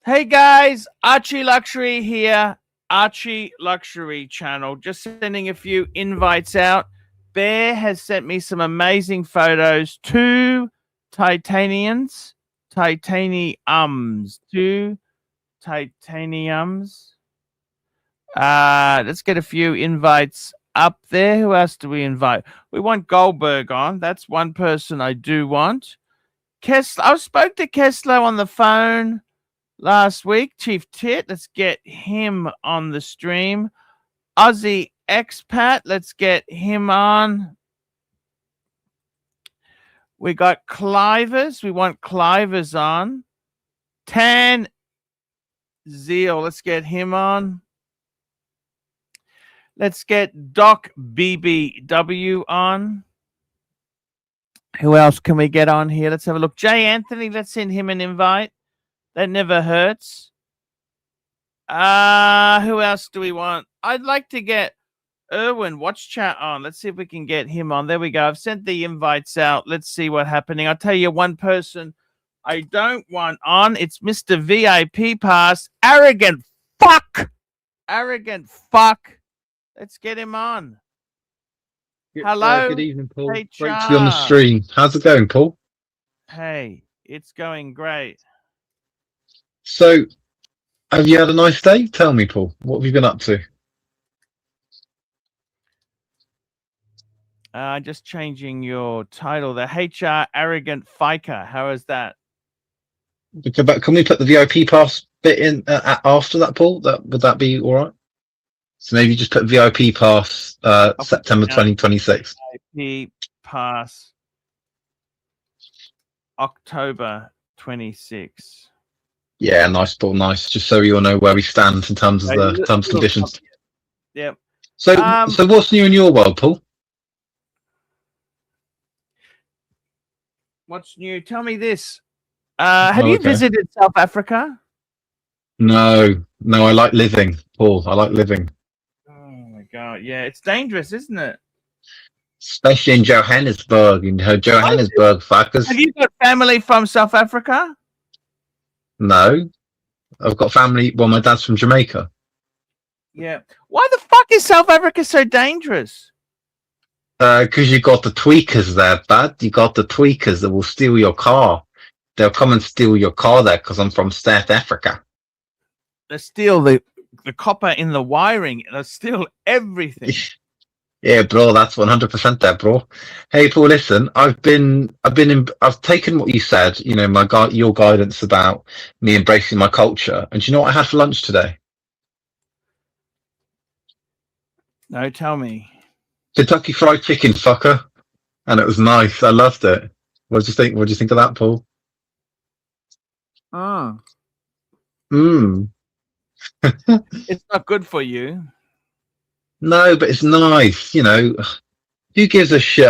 Hey guys, Archie Luxury here. Archie Luxury channel. Just sending a few invites out. Bear has sent me some amazing photos. Two titaniums. Let's get a few invites up there. Who else do we invite? We want Goldberg on. That's one person I do want. Kessler. I spoke to Kessler on the phone last week. Chief Tit, let's get him on the stream. Aussie expat, let's get him on. We got Clivers. We want Clivers on. Tan Zeal, let's get him on. Let's get Doc BBW on. Who else can we get on here? Let's have a look. Jay Anthony, let's send him an invite. That never hurts. Who else do we want? I'd like to get Erwin Watch Chat on. Let's see if we can get him on. There we go. I've sent the invites out. Let's see what's happening. I'll tell you one person I don't want on. It's Mr. VIP Pass. Arrogant fuck. Arrogant fuck. Let's get him on. Hello. Good evening, Paul. Hey, great to be on the stream. How's it going, Paul? Hey, it's going great. So, have you had a nice day? Tell me, Paul. What have you been up to? Just changing your title. The HR Arrogant Fiker. How is that? But can we put the VIP pass bit in after that, Paul? Would that be all right? So maybe just put VIP pass September 2026. VIP pass October 26. Yeah, nice, Paul. Nice. Just so you all know where we stand in terms of the terms and conditions. Yep. So what's new in your world, Paul? What's new? Tell me this. Have you visited South Africa? No. I like living, Paul. I like living. Oh my God. Yeah, it's dangerous, isn't it? Especially in Johannesburg, fuckers. Have you got family from South Africa? No. I've got family. Well, my dad's from Jamaica. Yeah. Why the fuck is South Africa so dangerous? Because you got the tweakers there, bud. You got the tweakers that will steal your car. They'll come and steal your car there because I'm from South Africa. They steal the copper in the wiring. They steal everything. Yeah, bro, that's 100% there, bro. Hey, Paul, listen, I've taken what you said, you know, your guidance about me embracing my culture. And do you know what I had for lunch today? No, tell me. Kentucky Fried Chicken, fucker. And it was nice. I loved it. What do you think? What do you think of that, Paul? Oh. It's not good for you. No, but it's nice, you know. Who gives a shit?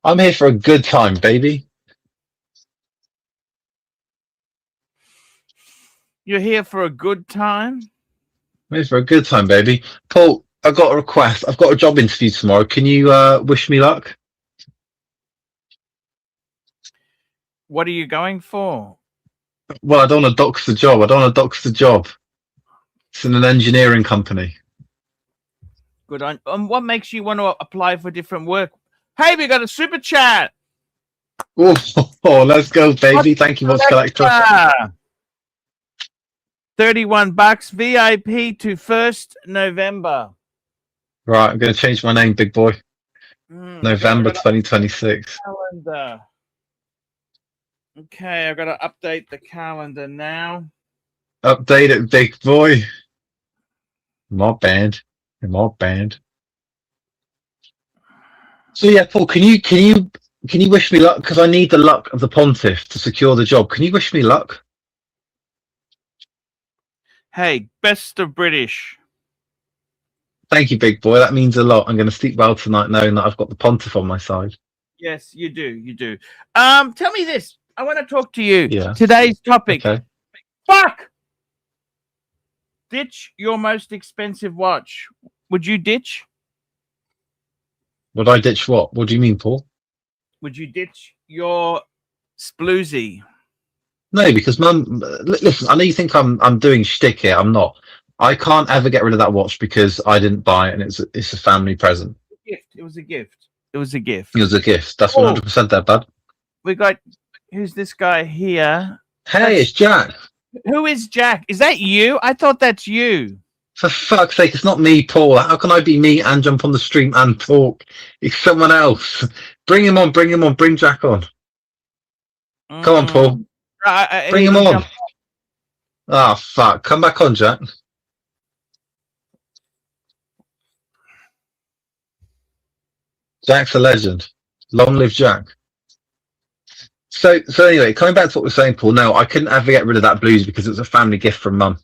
I'm here for a good time, baby. You're here for a good time? I'm here for a good time, baby. Paul, I've got a request. I've got a job interview tomorrow. Can you wish me luck? What are you going for? Well, I don't want to dox the job. It's in an engineering company. Good on. What makes you want to apply for different work? Hey, we got a super chat. Oh, let's go, baby. Thank you, What's Collector. $31 VIP to 1st November. Right, I'm going to change my name, big boy. November 2026. Calendar. Okay, I've got to update the calendar now. Update it, big boy. More band. So yeah, Paul, can you wish me luck? Because I need the luck of the pontiff to secure the job. Can you wish me luck? Hey, best of British. Thank you, big boy. That means a lot. I'm going to sleep well tonight knowing that I've got the pontiff on my side. Yes, you do. You do. Tell me this. I want to talk to you. Yeah. Today's topic. Okay. Fuck! Ditch your most expensive watch. Would you ditch? Would I ditch what? What do you mean, Paul? Would you ditch your sploozy? No, because Mum. Listen, I know you think I'm doing shtick here. I'm not. I can't ever get rid of that watch because I didn't buy it, and it's a family present. Gift. It was a gift. It was a gift. It was a gift. That's Oh, 100% there, bud. we got. Who's this guy here? Hey, it's Jack. Who is Jack? Is that you? I thought that's you. For fuck's sake, it's not me, Paul. How can I be me and jump on the stream and talk? It's someone else. Bring him on. Bring him on. Bring Jack on. Come on, Paul. Bring him on. Ah, fuck. Come back on, Jack. Jack's a legend. Long live Jack. So anyway, coming back to what we're saying, Paul. No, I couldn't ever get rid of that blues because it was a family gift from Mum.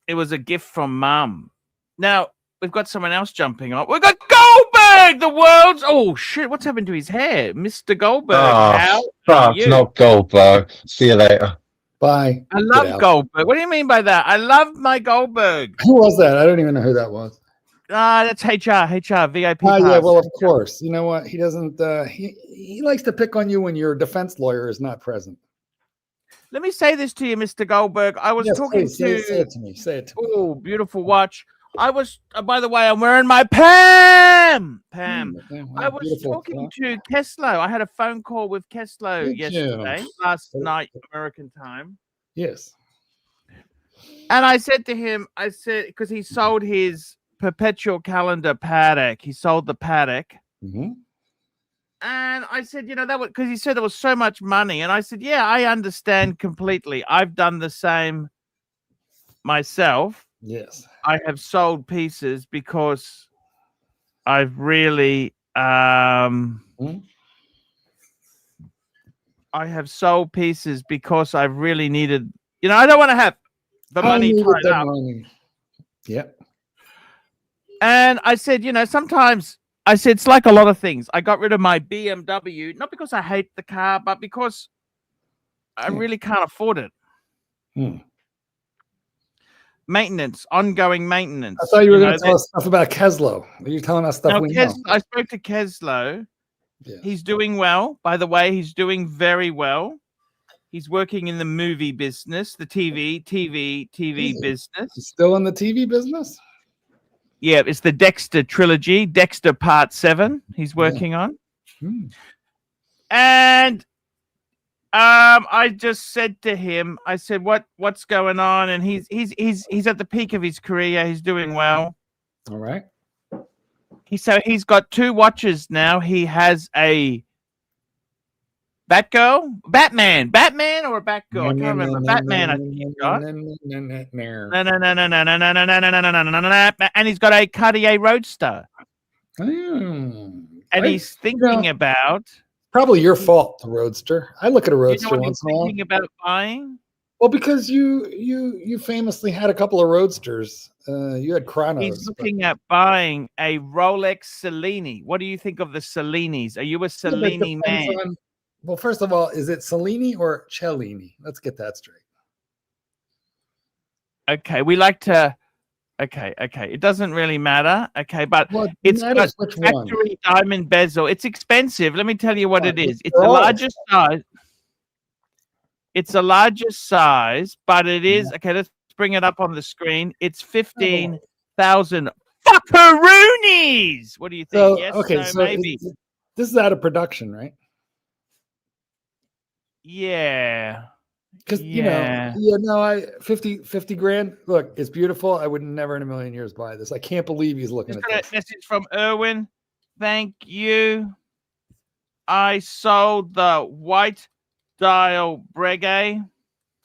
It was a gift from Mum. Now we've got someone else jumping up. We've got Goldberg, the world's. Oh shit! What's happened to his hair, Mr. Goldberg? Oh, fuck, not Goldberg. See you later. Bye. I love Goldberg. What do you mean by that? I love my Goldberg. Who was that? I don't even know who that was. That's HR VIP. Oh, yeah, well, of course. You know what? He doesn't. He likes to pick on you when your defense lawyer is not present. Let me say this to you, Mr. Goldberg. I was talking to. Say it to me. Say it to me. Oh, beautiful watch. I was. By the way, I'm wearing my Pam. I was talking to Keslo. I had a phone call with Keslo yesterday, last night, American time. Yes. And I said to him, because he sold his perpetual calendar paddock. He sold the paddock. Mm-hmm. And I said, that was because he said there was so much money. And I said, yeah, I understand completely. I've done the same myself. Yes. I have sold pieces because I've really I have sold pieces because I've really needed, I don't want to have the money tied up. Yep. And I said, sometimes I said it's like a lot of things. I got rid of my BMW, not because I hate the car, but because I really can't afford it. Maintenance, ongoing maintenance. I thought you were going to tell us stuff about Keslo. Are you telling us stuff we know? I spoke to Keslo. Yeah. He's doing well. By the way, he's doing very well. He's working in the movie business, the TV business. He's still in the TV business? Yeah, it's the Dexter trilogy, Dexter Part 7 he's working on. And I just said to him, I said, what's going on? And he's at the peak of his career. He's doing well. All right. He's got 2 watches now. He has a Batman or a Batgirl. I can't remember. Batman, I think he's got. No. And he's got a Cartier Roadster. And he's thinking about. Probably your fault, the Roadster. I look at a Roadster once in a while. Thinking about buying? Well, because you famously had a couple of Roadsters. You had Chronos. He's looking at buying a Rolex Cellini. What do you think of the Cellinis? Are you a Cellini man? Well, first of all, is it Cellini or Cellini? Let's get that straight. Okay, we like to. Okay. It doesn't really matter. Okay, but it's got factory diamond bezel. It's expensive. Let me tell you what it is. It's the largest size. It's a larger size, but it is okay. Let's bring it up on the screen. It's 15,000 fuckaroonies. What do you think? So, yes, okay, so maybe. This is out of production, right? Yeah. Because, 50 grand. Look, it's beautiful. I would never in a million years buy this. I can't believe he's looking at this. Message from Erwin. Thank you. I sold the white dial Breguet.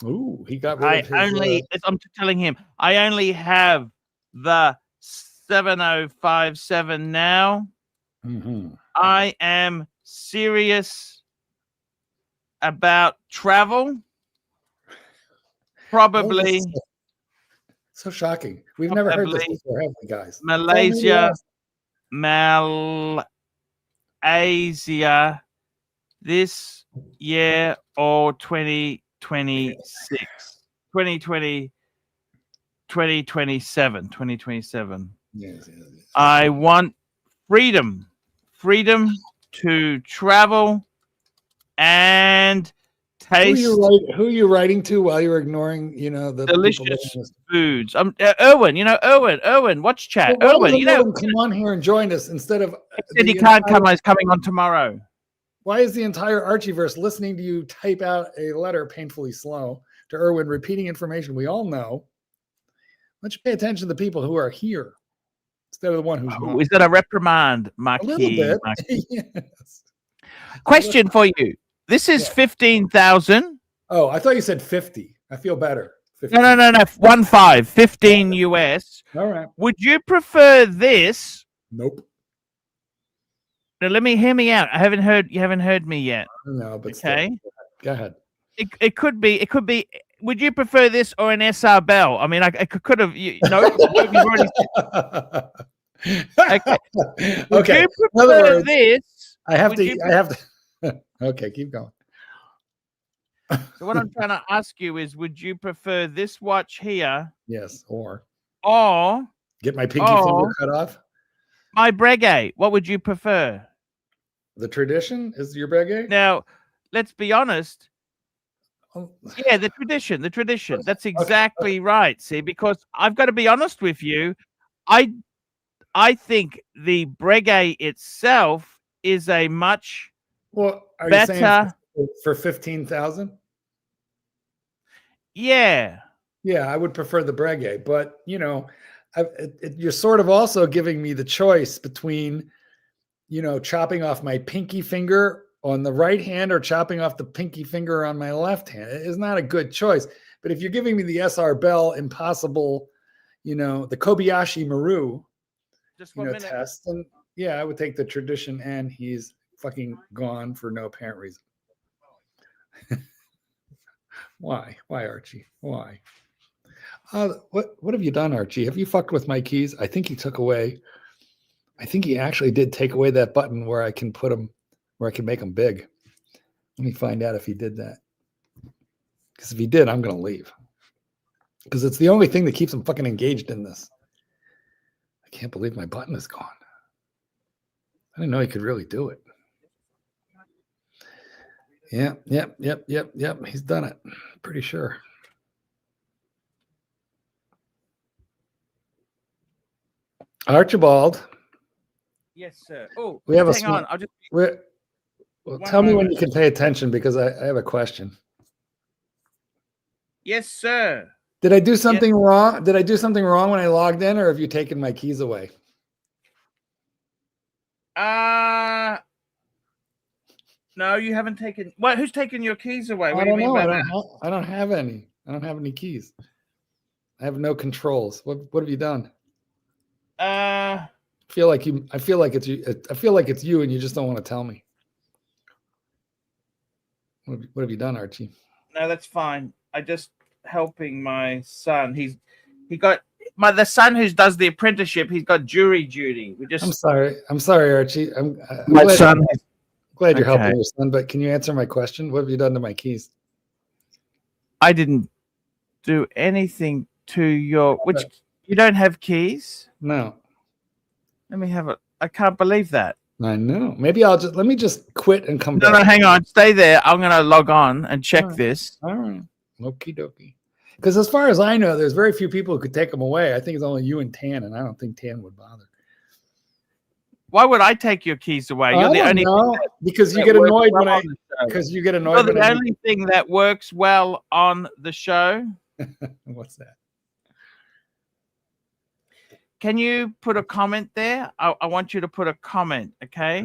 Ooh, he got rid of his, I'm telling him, I only have the 7057 now. I am serious about travel. Probably. So shocking. We've never heard this before, have we, guys? Malaysia this year or 2026. 2027. Yes. I want freedom to travel and taste Who are you writing to while you're ignoring, the people delicious living in this? foods. Erwin, Erwin, watch chat. Well, why Erwin, doesn't Erwin come on here and join us instead of he said he can't come. He's coming on tomorrow. Why is the entire Archieverse listening to you type out a letter painfully slow to Erwin, repeating information we all know? Why don't you pay attention to the people who are here instead of the one who's not? Is that a reprimand, Marquis? A little bit. Yes. Question for you. This is 15,000. Oh, I thought you said 50. I feel better. 15. No. 15 US. All right. Would you prefer this? Nope. Now hear me out. You haven't heard me yet. No, but okay. Still, go ahead. It could be. Would you prefer this or an SR Bell? I mean, I could have. You've already. Okay. Would you prefer this? I have to. Okay, keep going. So what I'm trying to ask you is, would you prefer this watch here? Yes, or get my pinky finger cut off? My Breguet. What would you prefer? The tradition is your Breguet? Now, let's be honest. Yeah, the tradition. That's exactly right. See, because I've got to be honest with you. I think the Breguet itself is a much better for 15,000. Yeah, I would prefer the Breguet, but you're sort of also giving me the choice between, chopping off my pinky finger on the right hand or chopping off the pinky finger on my left hand. It is not a good choice. But if you're giving me the SR Bell Impossible, the Kobayashi Maru, test, then yeah, I would take the tradition, and he's fucking gone for no apparent reason. Why, Archie? Why? What have you done, Archie? Have you fucked with my keys? I think he actually did take away that button where I can put them, where I can make them big. Let me find out if he did that. Because if he did, I'm going to leave. Because it's the only thing that keeps him fucking engaged in this. I can't believe my button is gone. I didn't know he could really do it. Yep. He's done it. Pretty sure. Archibald. Yes, sir. Oh, we have hang on. Tell me when you can pay attention, because I have a question. Yes, sir. Did I do something wrong? Did I do something wrong when I logged in, or have you taken my keys away? No, you haven't taken. What? Who's taken your keys away? I don't know. I don't have any. I don't have any keys. I have no controls. What have you done? I feel like it's you. I feel like it's you, and you just don't want to tell me. What have you done, Archie? No, that's fine. I just helping my son. The son who does the apprenticeship. He's got jury duty. I'm sorry, Archie. I'm glad you're helping your son, but can you answer my question? What have you done to my keys? I didn't do anything to your. Which you don't have keys? No. Let me have it. I can't believe that. I know. Maybe let me just quit and come back. No, hang on. Stay there. I'm going to log on and check this. All right. Okie dokie. Because as far as I know, there's very few people who could take them away. I think it's only you and Tan, and I don't think Tan would bother. Why would I take your keys away? You're the only because you get annoyed when I because you get annoyed. You're the only thing that works well on the show. What's that? Can you put a comment there? I want you to put a comment, okay?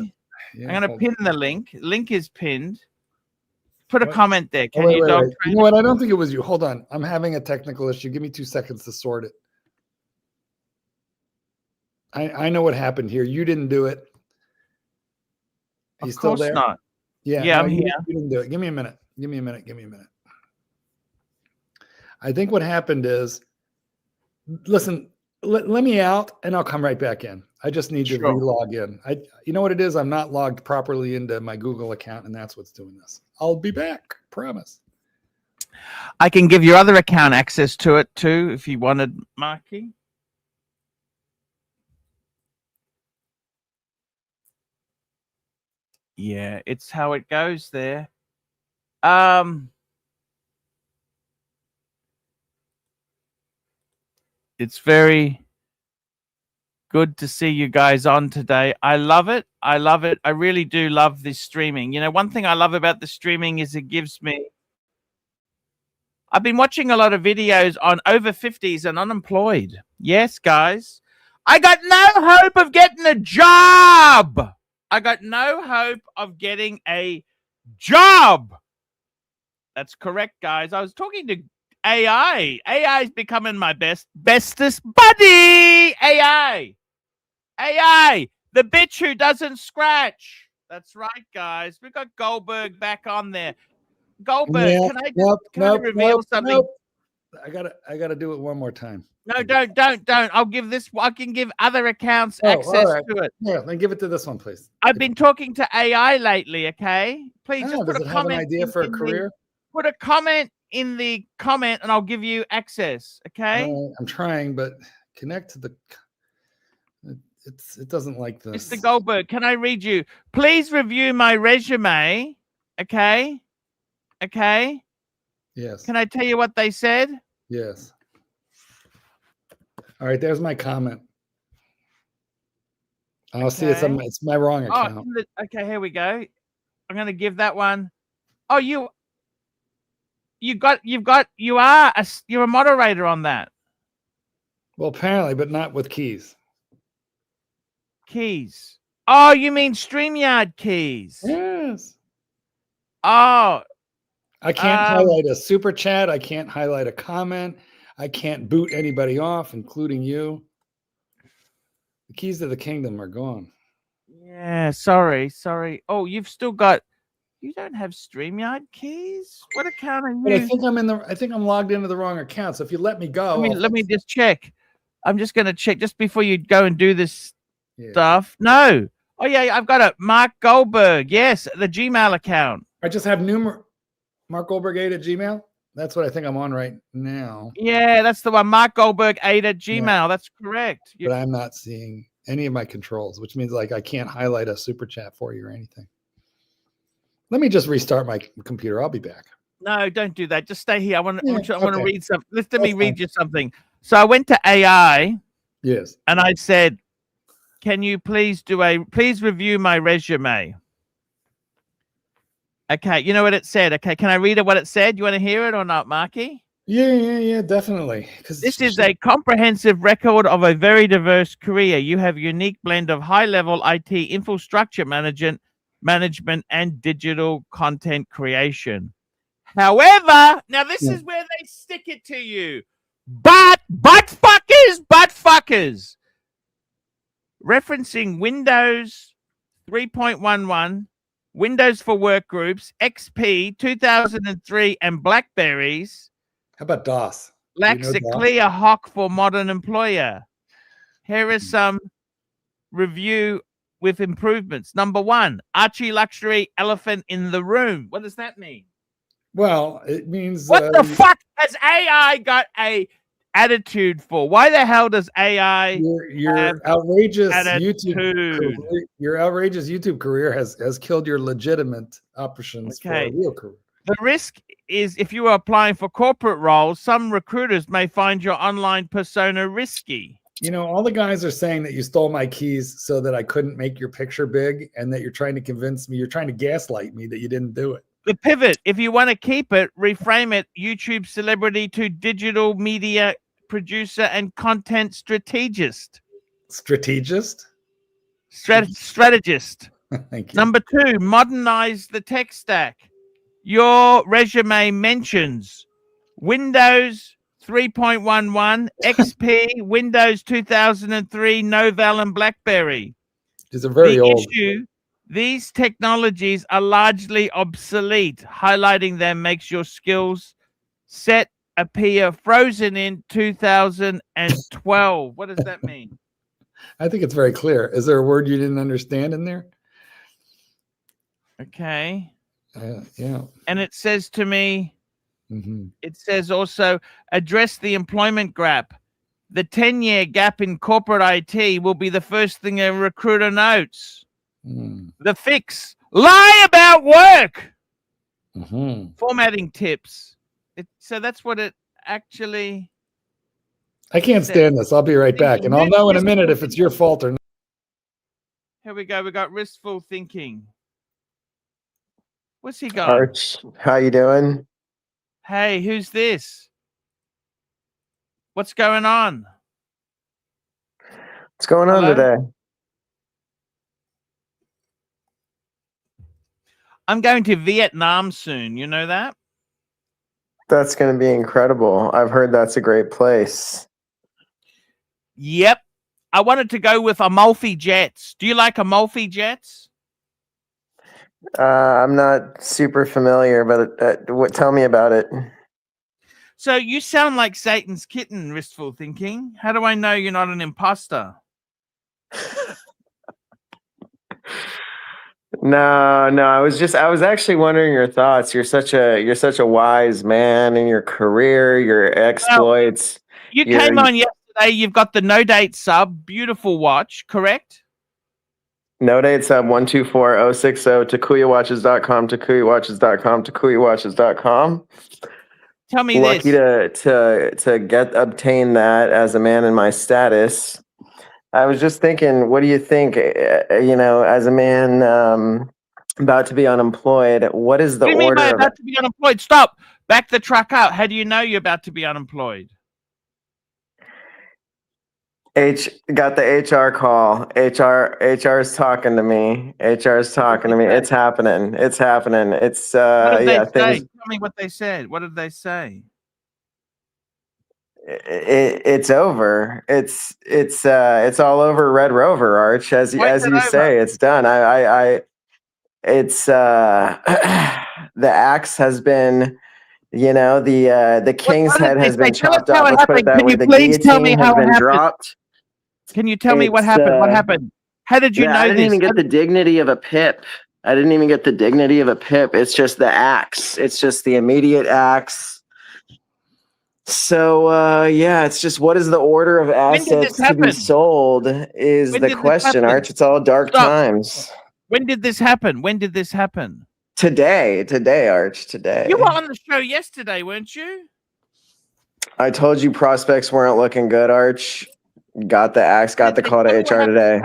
Yeah, I'm going to pin the link. Link is pinned. Put a comment there. Can you dog train? You know what? I don't think it was you. Hold on. I'm having a technical issue. Give me 2 seconds to sort it. I know what happened here. You didn't do it. Of course not. Yeah, I'm here. You didn't do it. Give me a minute. I think what happened is, listen, let me out and I'll come right back in. I just need to re-log in. You know what it is? I'm not logged properly into my Google account, and that's what's doing this. I'll be back. Promise. I can give your other account access to it too if you wanted, Marky. Yeah, it's how it goes there. It's very good to see you guys on today. I love it. I love it. I really do love this streaming. You know, one thing I love about the streaming is it gives me... I've been watching a lot of videos on over 50s and unemployed. Yes, guys. I got no hope of getting a job. I got no hope of getting a job. That's correct, guys. I was talking to AI. AI is becoming my bestest buddy. AI. AI, the bitch who doesn't scratch. That's right, guys. We got Goldberg back on there. Goldberg, Yeah, can I reveal something? Nope. I gotta do it one more time. No, don't. I can give other accounts access to it. Yeah, then give it to this one, please. I've been talking to AI lately, okay? Please just put does a it have an comment idea for a career? Put a comment in the comment and I'll give you access, okay? I'm trying, but connect to the... It doesn't like this. Mr. Goldberg, can I read you? Please review my resume, okay? Okay? Yes. Can I tell you what they said? Yes. All right, there's my comment. I'll see it's my wrong account. Okay, here we go. I'm going to give that one. Oh, you're a moderator on that. Well, apparently, but not with keys. Keys. Oh, you mean StreamYard keys? Yes. Oh. I can't highlight a super chat. I can't highlight a comment. I can't boot anybody off, including you. The keys to the kingdom are gone. Yeah, sorry. Oh, you don't have StreamYard keys? What account are you? But I think I'm logged into the wrong account. So if you let me go, let me just check. I'm just gonna check just before you go and do this stuff. No. Oh yeah, I've got it. Mark Goldberg. Yes, the Gmail account. I just have Mark Goldberg 8 at Gmail. That's what I think I'm on right now. Yeah, that's the one. Mark Goldberg 8 at Gmail. Yeah. That's correct. But I'm not seeing any of my controls, which means like I can't highlight a super chat for you or anything. Let me just restart my computer. I'll be back. No, don't do that. Just stay here. I want to read something. Let me read you something. So I went to AI. Yes. And I said, can you please review my resume? Okay, you know what it said. Okay, can I read it what it said? You want to hear it or not, Marky? Yeah, definitely. This is a comprehensive record of a very diverse career. You have a unique blend of high-level IT infrastructure management and digital content creation. However, now this is where they stick it to you. But fuckers. Referencing Windows 3.11, Windows for Workgroups, XP, 2003, and Blackberries. How about DOS? Lacks a clear hock for modern employer. Here is some review with improvements. Number 1, Archie luxury elephant in the room. What does that mean? Well, it means... What the fuck has AI got a attitude for? Why the hell does AI your outrageous YouTube career has killed your legitimate options for a real career? The risk is if you are applying for corporate roles, some recruiters may find your online persona risky. You know, all the guys are saying that you stole my keys so that I couldn't make your picture big and that you're trying to convince me, you're trying to gaslight me that you didn't do it. The pivot, if you want to keep it, reframe it, YouTube celebrity to digital media producer and content strategist. Strategist? Strategist. Thank you. Number 2, modernize the tech stack. Your resume mentions Windows 3.11, XP, Windows 2003, Novell, and BlackBerry. These are very old. These technologies are largely obsolete. Highlighting them makes your skills set appear frozen in 2012. What does that mean? I think it's very clear. Is there a word you didn't understand in there? Okay. Yeah. And it says to me, it says also, address the employment gap. The 10-year gap in corporate IT will be the first thing a recruiter notes. The fix, Lie about work. Mhm. Formatting tips. So that's what it actually. I can't stand this. I'll be right back, and I'll know in a minute if it's your fault or not. Here we go. We got restful thinking. What's he got? Arch, how you doing? Hey, who's this? What's going on? What's going on Hello? today? I'm going to Vietnam soon. You know that? That's going to be incredible. I've heard that's a great place. Yep. I wanted to go with Amalfi Jets. Do you like Amalfi Jets? I'm not super familiar, but tell me about it. So you sound like Satan's kitten, Restful Thinking. How do I know you're not an imposter? No, I was actually wondering your thoughts. You're such a wise man in your career, your exploits. You came on yesterday. You've got the no date sub, beautiful watch, correct? No date sub 124060 takuyawatches.com, takuyawatches.com, takuyawatches.com. Tell me Lucky this. to obtain that as a man in my status. I was just thinking, what do you think? As a man about to be unemployed, what is the What do you mean by order? about to be unemployed? Stop. Back the truck out. How do you know you're about to be unemployed? Got the HR call. HR is talking to me. HR is talking to me. It's happening. It's happening. It's What did they say? things. Tell me what they said. What did they say? It's over. It's all over Red Rover, Arch. As you say, it's done. It's the axe has been, the king's head has been chopped off. Let's put it that way. The guillotine has been dropped. Can you tell me what happened? What happened? How did you know I didn't this? even get the dignity of a pip. It's just the axe. It's just the immediate axe. So, it's just, what is the order of assets to be sold is the question, Arch. It's all dark times. When did this happen? Today, Arch, today. You were on the show yesterday, weren't you? I told you prospects weren't looking good, Arch. Got the axe, got the call to HR today.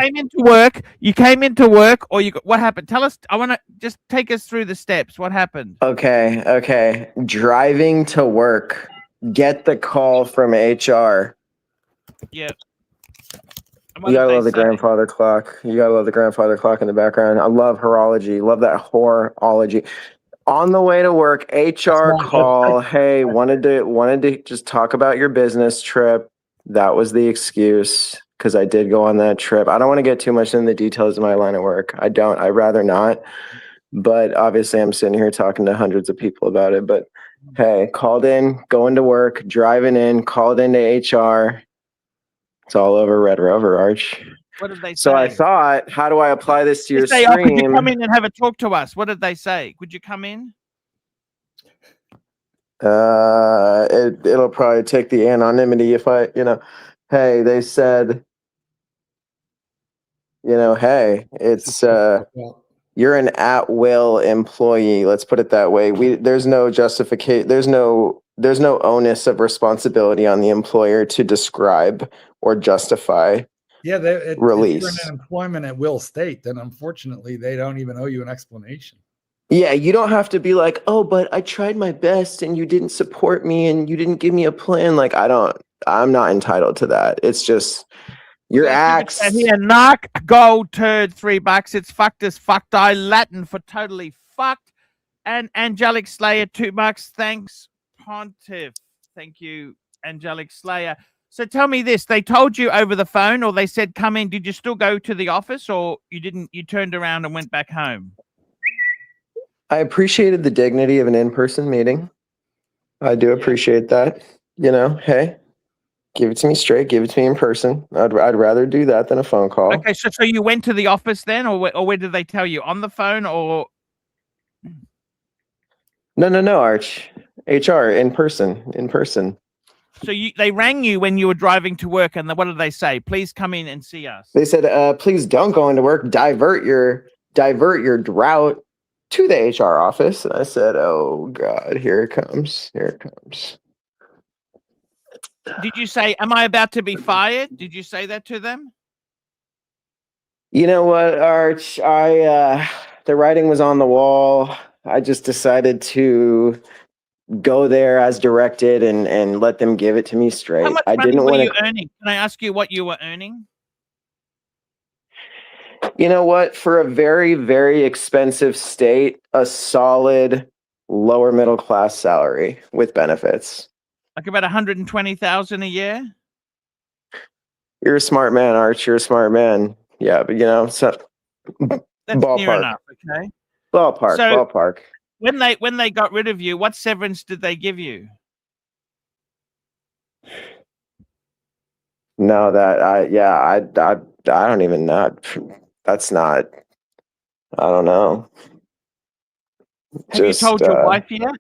You came into work, or what happened? Tell us. I want to just take us through the steps. What happened? Okay. Driving to work. Get the call from HR. Yeah. You gotta love the grandfather clock. You gotta love the grandfather clock in the background. I love horology. Love that horology. On the way to work, HR call. Hey, wanted to just talk about your business trip. That was the excuse because I did go on that trip. I don't want to get too much into the details of my line of work. I'd rather not. But obviously I'm sitting here talking to hundreds of people about it. But hey, called in, going to work, driving in, called into HR. It's all over Red Rover, Arch. What did they say? So I thought, how do I apply this to your stream? Could you come in and have a talk to us? What did they say? Could you come in? It'll probably take the anonymity if I, hey, they said, hey, it's you're an at-will employee. Let's put it that way. There's no justification. There's no onus of responsibility on the employer to describe or justify. Yeah, release. If you're in an employment at will state, then unfortunately they don't even owe you an explanation. Yeah, you don't have to be like, oh, but I tried my best and you didn't support me and you didn't give me a plan. Like, I'm not entitled to that. It's just your axe. Here, knock, gold, turd, $3. It's fucked as fucked. I Latin for totally fucked. And Angelic Slayer, $2. Thanks, Pontiff. Thank you, Angelic Slayer. So tell me this, they told you over the phone or they said, come in. Did you still go to the office or you didn't? You turned around and went back home? I appreciated the dignity of an in-person meeting. I do appreciate that. Hey, give it to me straight. Give it to me in person. I'd rather do that than a phone call. Okay, so you went to the office then, or where did they tell you? On the phone or? No, Arch. HR, in person. So they rang you when you were driving to work, and what did they say? Please come in and see us. They said, please don't go into work. Divert your divert your route to the HR office. And I said, oh God, here it comes. Here it comes. Did you say, am I about to be fired? Did you say that to them? You know what, Arch? The writing was on the wall. I just decided to go there as directed and let them give it to me straight. How much I money didn't were want you to. earning? Can I ask you what you were earning? You know what? For a very, very expensive state, a solid lower middle class salary with benefits. Like about 120,000 a year? You're a smart man, Arch. You're a smart man. Yeah, but so That's ballpark. near enough, okay? Ballpark. When they got rid of you, what severance did they give you? No, I don't even know. That's not. I don't know. Have you told your wife yet?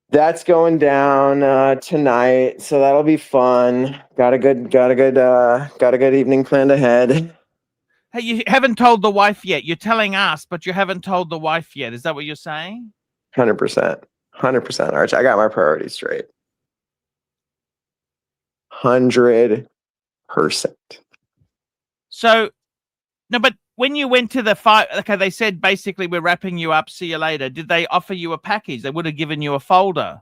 That's going down tonight, so that'll be fun. Got a good evening planned ahead. Hey, you haven't told the wife yet. You're telling us, but you haven't told the wife yet. Is that what you're saying? 100%, Arch. I got my priorities straight. 100%. So, no, but when you went to the fight, okay, they said basically we're wrapping you up. See you later. Did they offer you a package? They would have given you a folder.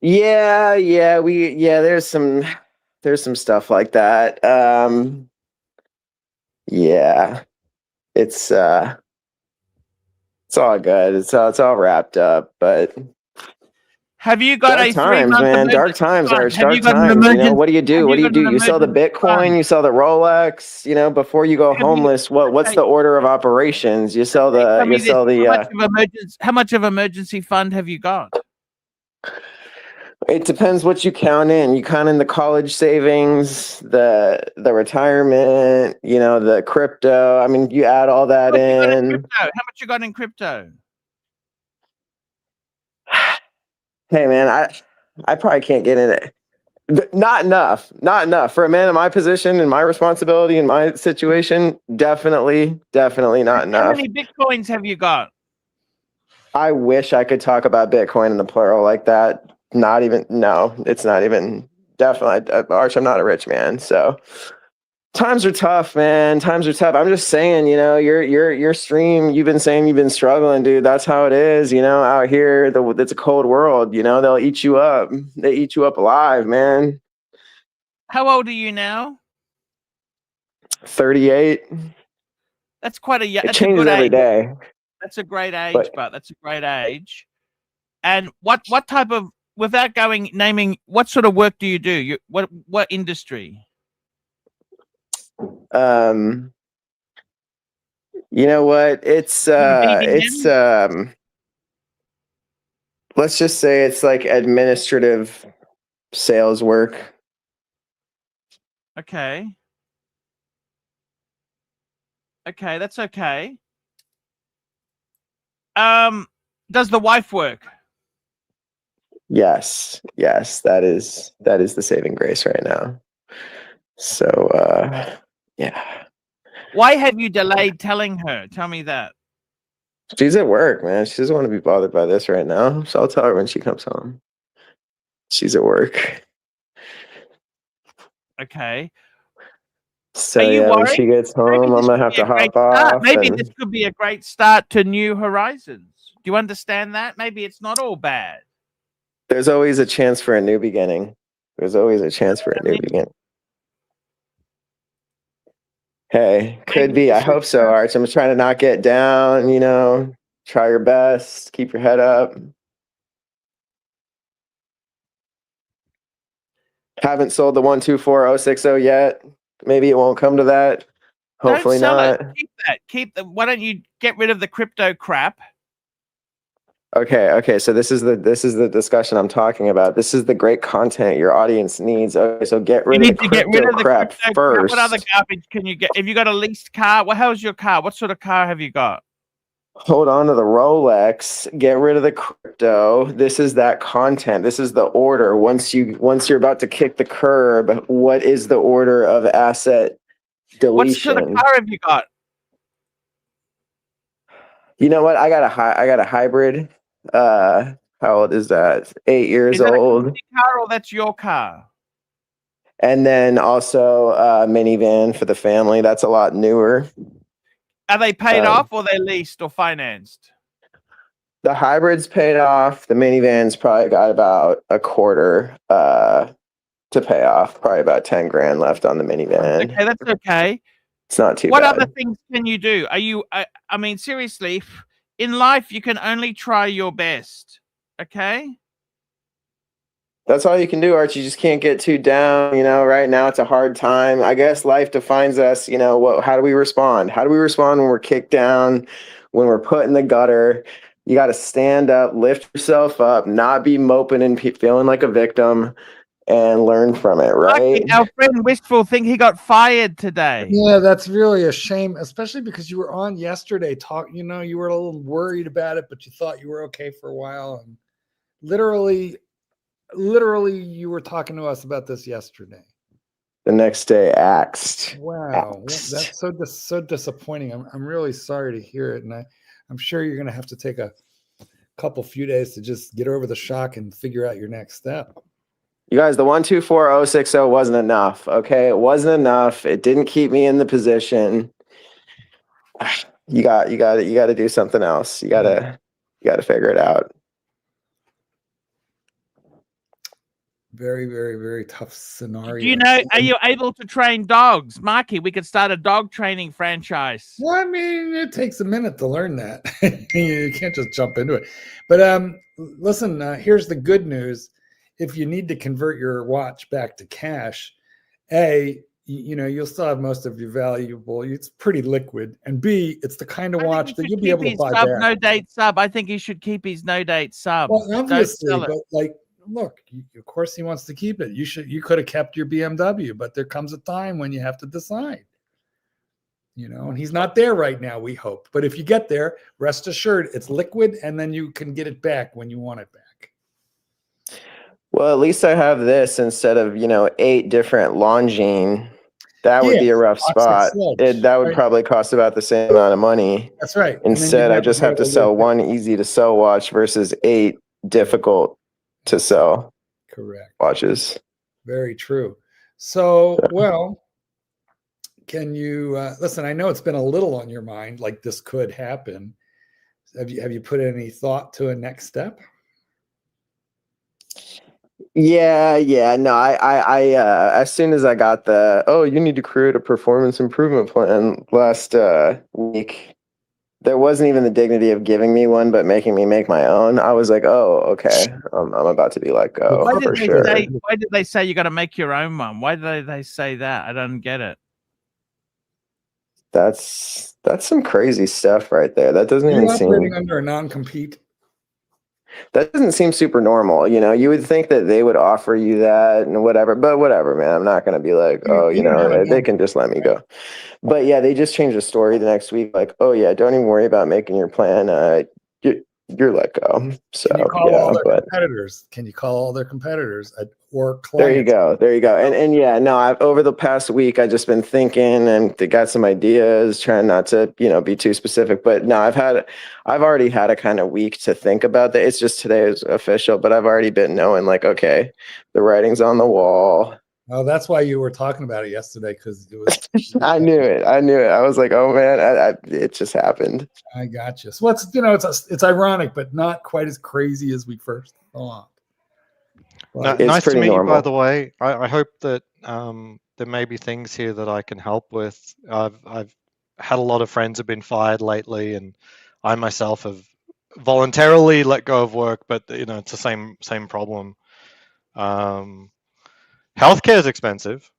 Yeah. There's some stuff like that. Yeah, it's all good. It's all wrapped up, but. Have you got dark a times, man? Dark times, Arch. Dark times. What do you do? You sell the Bitcoin, you sell the Rolex. Before you go homeless, what's the order of operations? You sell the. How much of emergency fund have you got? It depends what you count in. You count in the college savings, the retirement, the crypto. I mean, you add all that in. How much you got in crypto? Hey man, I probably can't get in it. Not enough for a man in my position and my responsibility in my situation. Definitely not enough. How many Bitcoins have you got? I wish I could talk about Bitcoin in the plural like that. No, it's not even. Definitely, Arch, I'm not a rich man, so times are tough, man. Times are tough. I'm just saying, your stream, you've been saying you've been struggling, dude. That's how it is, out here. It's a cold world, they'll eat you up. They eat you up alive, man. How old are you now? 38. That's quite a young. It changes every day. That's a great age, but that's a great age. And what type of, without naming, what sort of work do you do? What industry? You know what? It's let's just say it's like administrative sales work. Okay, that's okay. Does the wife work? Yes, that is the saving grace right now. So yeah. Why have you delayed telling her? Tell me that. She's at work, man. She doesn't want to be bothered by this right now. So I'll tell her when she comes home. She's at work. Okay. So yeah, when she gets home, I'm gonna have to hop off. Maybe this could be a great start to new horizons. Do you understand that? Maybe it's not all bad. There's always a chance for a new beginning. Hey, could be. I hope so, Arch. I'm just trying to not get down, try your best, keep your head up. Haven't sold the 124060 yet. Maybe it won't come to that. Hopefully not. Keep that. Why don't you get rid of the crypto crap? Okay. So this is the discussion I'm talking about. This is the great content your audience needs. Okay, so get rid of the crypto crap first. What other garbage can you get? Have you got a leased car? Well, how's your car? What sort of car have you got? Hold on to the Rolex. Get rid of the crypto. This is that content. This is the order. Once you're about to kick the curb, what is the order of asset Deletion. What's to the car have you got? You know what? I got a hybrid. How old is that? 8 years Is that old. a company car or that's your car? And then also a minivan for the family. That's a lot newer. Are they paid off or they leased or financed? The hybrid's paid off. The minivan's probably got about a quarter to pay off. Probably about 10 grand left on the minivan. Okay, that's okay. It's not too bad. What other things can you do? Are you? I mean, seriously, in life you can only try your best. Okay. That's all you can do, Archie. You just can't get too down. You know, right now it's a hard time. I guess life defines us. You know, how do we respond? How do we respond when we're kicked down, when we're put in the gutter? You got to stand up, lift yourself up, not be moping and feeling like a victim, and learn from it, right? Our friend Wistful think he got fired today. Yeah, that's really a shame, especially because you were on yesterday talking. You know, you were a little worried about it, but you thought you were okay for a while, and literally you were talking to us about this yesterday. The next day, axed. Wow, that's so disappointing. I'm really sorry to hear it, and I'm sure you're going to have to take a few days to just get over the shock and figure out your next step. You guys, the 124060 wasn't enough. Okay, it wasn't enough. It didn't keep me in the position. You got to do something else. You got to figure it out. Very, very, very tough scenario. Do you know, are you able to train dogs? Marky, we could start a dog training franchise. Well, I mean, it takes a minute to learn that. You can't just jump into it. But listen, here's the good news. If you need to convert your watch back to cash, A, you know, you'll still have most of your valuable. It's pretty liquid. And B, it's the kind of watch that you'll be able to buy back. No date sub. I think he should keep his no date sub. Well, obviously, but like, look, of course he wants to keep it. You could have kept your BMW, but there comes a time when you have to decide. You know, and he's not there right now, we hope. But if you get there, rest assured it's liquid, and then you can get it back when you want it back. Well, at least I have this instead of, 8 different Longines. That would be a rough spot. That would probably cost about the same amount of money. That's right. Instead, I just have to sell one easy to sell watch versus 8 difficult to sell watches. Very true. So, well, can you listen? I know it's been a little on your mind, like this could happen. Have you put any thought to a next step? Yeah. No, I as soon as I got you need to create a performance improvement plan last week, there wasn't even the dignity of giving me one, but making me make my own. I was like, oh, okay, I'm about to be let go for sure. Why did they say you got to make your own one? Why did they say that? I don't get it. That's some crazy stuff right there. That doesn't even seem operating under a non-compete. That doesn't seem super normal. You would think that they would offer you that and whatever, but whatever, man. I'm not going to be like, they can just let me go. But yeah, they just changed the story the next week. Like, oh yeah, don't even worry about making your plan. You're let go. So can you call all their competitors? Can you call all their competitors or clients? There you go. And yeah, no, over the past week, I've just been thinking and got some ideas, trying not to, be too specific. But no, I've already had a kind of week to think about that. It's just today is official, but I've already been knowing like, okay, the writing's on the wall. Oh, that's why you were talking about it yesterday, because it was. I knew it. I was like, oh man, it just happened. I got you. So it's ironic, but not quite as crazy as we first thought. Nice to meet normal. you, by the way. I hope that there may be things here that I can help with. I've had a lot of friends have been fired lately, and I myself have voluntarily let go of work, but it's the same problem. Healthcare is expensive,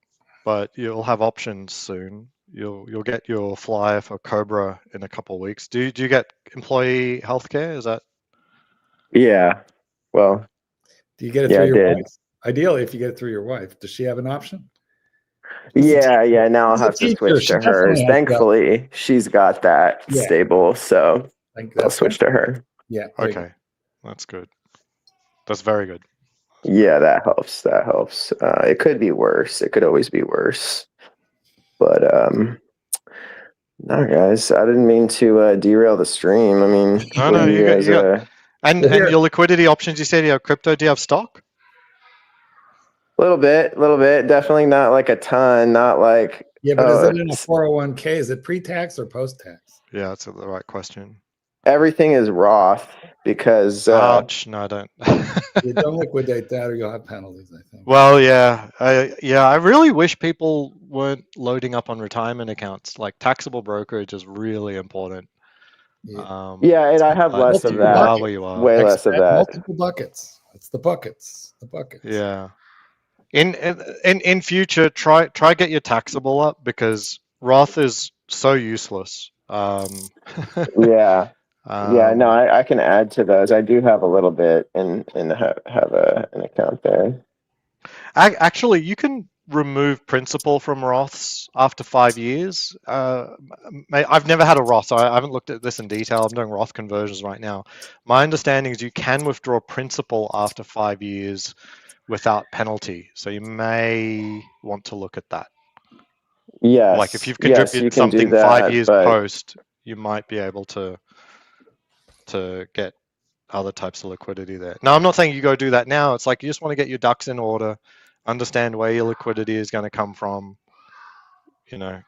but you'll have options soon. You'll get your flyer for Cobra in a couple of weeks. Do you get employee healthcare? Is that? Yeah. Well, do you get it through your wife? Ideally, if you get it through your wife, does she have an option? Yeah. Now I'll have to switch to hers. Thankfully, she's got that stable, so I'll switch to her. Yeah. Okay, that's good. That's very good. Yeah, that helps. It could be worse. It could always be worse. But no, guys, I didn't mean to derail the stream. I mean, No, what no, do you guys? and your liquidity options. You said you have crypto. Do you have stock? Little bit. Definitely not like a ton. Not like. Yeah, but is it in a 401k? Is it pre-tax or post-tax? Yeah, that's the right question. Everything is Roth because. Ouch! No, I don't. You don't liquidate that, or you'll have penalties, I think. Well, yeah, I really wish people weren't loading up on retirement accounts. Like taxable brokerage is really important. Yeah, and I have less of that. Where you are. Way less of that. Multiple buckets. It's the buckets. The buckets. Yeah. In future, try get your taxable up because Roth is so useless. Yeah. No, I can add to those. I do have a little bit and have an account there. Actually, you can remove principal from Roths after 5 years. I've never had a Roth, so I haven't looked at this in detail. I'm doing Roth conversions right now. My understanding is you can withdraw principal after 5 years without penalty. So you may want to look at that. Yes. Like if you've contributed something 5 years post, you might be able to get other types of liquidity there. Now, I'm not saying you go do that now. It's like you just want to get your ducks in order, understand where your liquidity is going to come from, you know.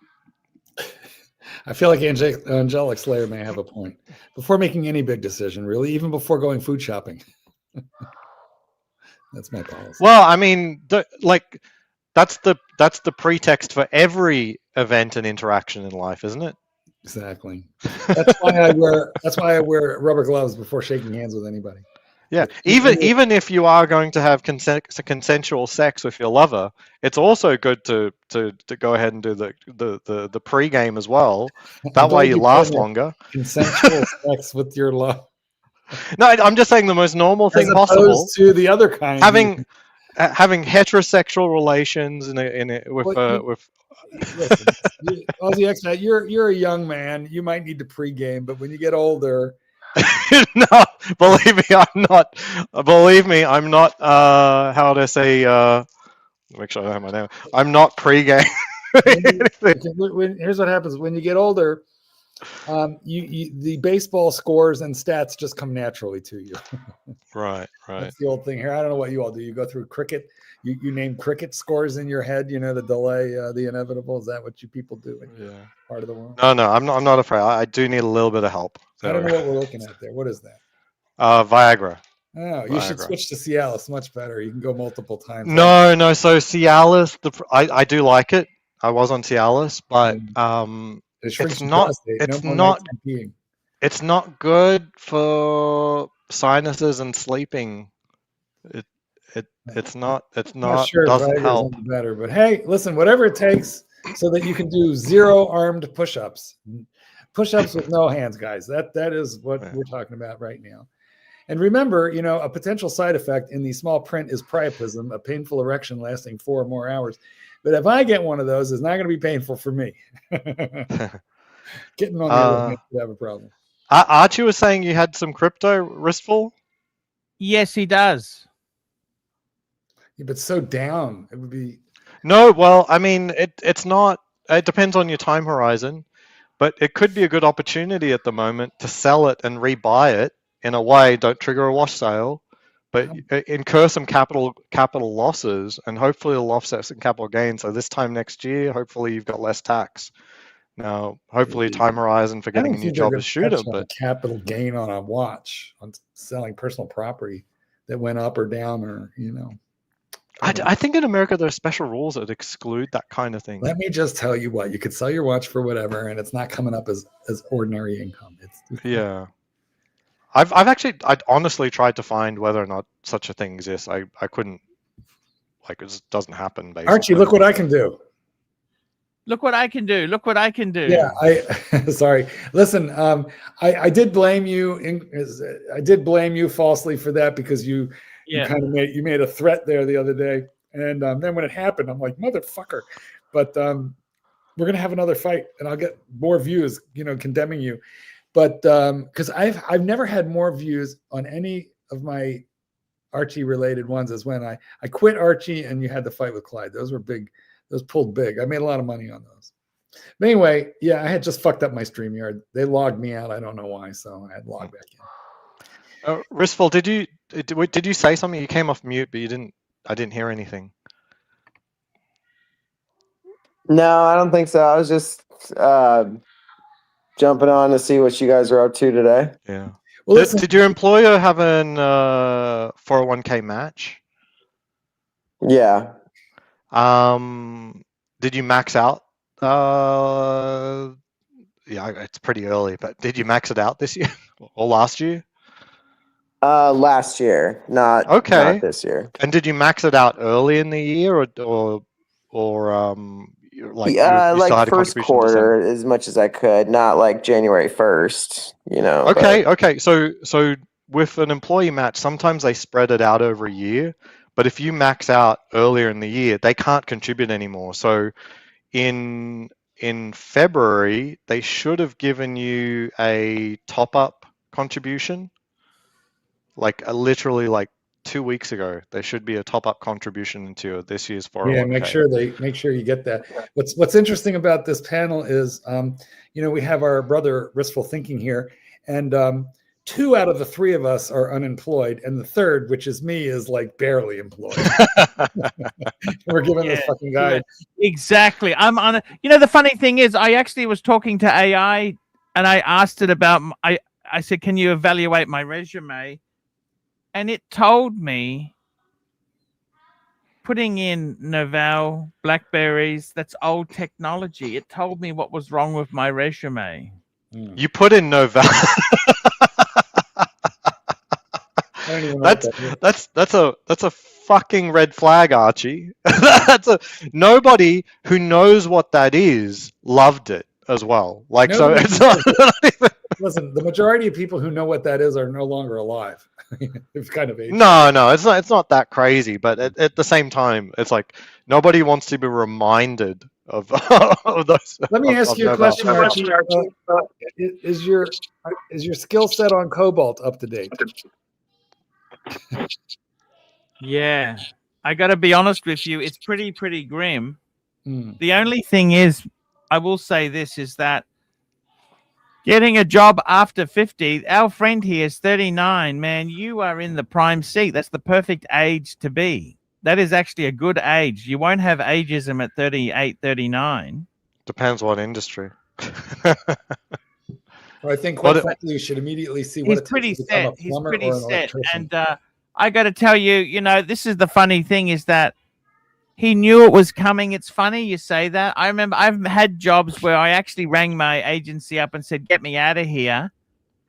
I feel like Angelic Slayer may have a point. Before making any big decision, really, even before going food shopping. That's my policy. Well, I mean, that's the pretext for every event and interaction in life, isn't it? Exactly. That's why I wear rubber gloves before shaking hands with anybody. Yeah, even if you are going to have consensual sex with your lover, it's also good to go ahead and do the pre-game as well. That way you last longer. Consensual sex with your love. No, I'm just saying the most normal thing possible. To the other kind. Having heterosexual relations with. Listen, Aussie X-Nut, you're a young man. You might need to pregame, but when you get older, no, believe me, I'm not. Believe me, I'm not. How to say? Make sure I have my name. I'm not pregame. Here's what happens when you get older. The baseball scores and stats just come naturally to you. Right. That's the old thing here. I don't know what you all do. You go through cricket. You name cricket scores in your head. You know, the delay, the inevitable. Is that what you people do in part of the world? No, I'm not afraid. I do need a little bit of help. So. I don't know what we're looking at there. What is that? Viagra. Oh, you should switch to Cialis. Much better. You can go multiple times. No. So Cialis, I do like it. I was on Cialis, but it's not good for sinuses and sleeping. It's not sure doesn't help. Better, but hey, listen, whatever it takes so that you can do 0 armed push-ups with no hands, guys. That is what we're talking about right now. And remember, a potential side effect in the small print is priapism, a painful erection lasting 4 or more hours. But if I get one of those, it's not going to be painful for me. Getting on the other hand would have a problem. Archie was saying you had some crypto, Wristful? Yes, he does. Yeah, but so down, it would be. No, well, I mean, it's not. It depends on your time horizon, but it could be a good opportunity at the moment to sell it and rebuy it. In a way, don't trigger a wash sale, but incur some capital losses, and hopefully it'll offset some capital gains. So this time next year, hopefully you've got less tax. Now, hopefully time horizon for getting a new job is shooter, but capital gain on a watch on selling personal property that went up or down, or I think in America there are special rules that exclude that kind of thing. Let me just tell you what, you could sell your watch for whatever, and it's not coming up as ordinary income. Yeah. I've honestly tried to find whether or not such a thing exists. I couldn't, it just doesn't happen, basically. Archie, look what I can do. Look what I can do. Look what I can do. Yeah, sorry. Listen, I did blame you. I did blame you falsely for that because you kind of made a threat there the other day, and then when it happened, I'm like, motherfucker. But we're gonna have another fight, and I'll get more views, condemning you. But because I've never had more views on any of my Archie related ones as when I quit Archie and you had the fight with Clyde. Those were big. Those pulled big. I made a lot of money on those. But anyway, yeah, I had just fucked up my StreamYard. They logged me out. I don't know why, so I had to log back in. Ristful, did you say something? You came off mute, but you didn't. I didn't hear anything. No, I don't think so. I was just jumping on to see what you guys are up to today. Yeah. Well, Did your employer have an 401k match? Yeah. Did you max out? Yeah, it's pretty early, but did you max it out this year or last year? Last year, not this year. And did you max it out early in the year, or like like first quarter as much as I could, not like January 1st, you know. Okay. So with an employee match, sometimes they spread it out over a year, but if you max out earlier in the year, they can't contribute anymore. So in February, they should have given you a top-up contribution. Like literally like 2 weeks ago, there should be a top-up contribution into this year's 401k. Yeah, make sure you get that. What's interesting about this panel is, we have our brother Ristful Thinking here, and 2 out of the 3 of us are unemployed, and the third, which is me, is like barely employed. We're giving this fucking guy. Yeah, exactly. I'm on a, the funny thing is, I actually was talking to AI, and I asked it about. I said, "Can you evaluate my resume?" And it told me, putting in Novell, Blackberries, that's old technology. It told me what was wrong with my resume. You put in Novell. That's a fucking red flag, Archie. Nobody who knows what that is loved it as well. Like, Nobody, so it's not even... Listen, the majority of people who know what that is are no longer alive. It's kind of aged. No, it's not that crazy, but at the same time, it's like nobody wants to be reminded of those. Let me ask you a question, Archie. Is your skill set on Cobalt up to date? Yeah, I got to be honest with you. It's pretty grim. The only thing is, I will say this, is that getting a job after 50, our friend here is 39, man, you are in the prime seat. That's the perfect age to be. That is actually a good age. You won't have ageism at 38, 39. Depends what industry. I think, quite frankly, you should immediately see what it's pretty set. He's pretty set. And I got to tell you, this is the funny thing, is that he knew it was coming. It's funny you say that. I remember I've had jobs where I actually rang my agency up and said, "Get me out of here."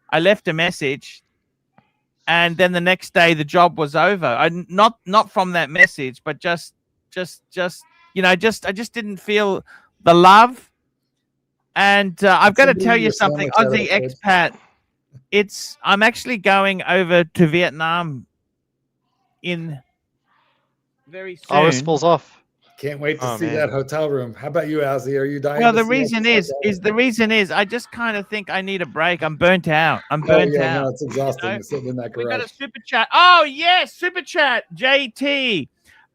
I left a message, and then the next day the job was over. Not from that message, but just I just didn't feel the love. And I've got to tell you something, Aussie expat. I'm actually going over to Vietnam in very soon. Oh, this falls off. Can't wait to see that hotel room. How about you, Ozzy? Are you dying? Well, the reason is I just kind of think I need a break. I'm burnt out. out. No, it's exhausting sitting in that garage. We got a super chat. Oh yes, super chat. JT,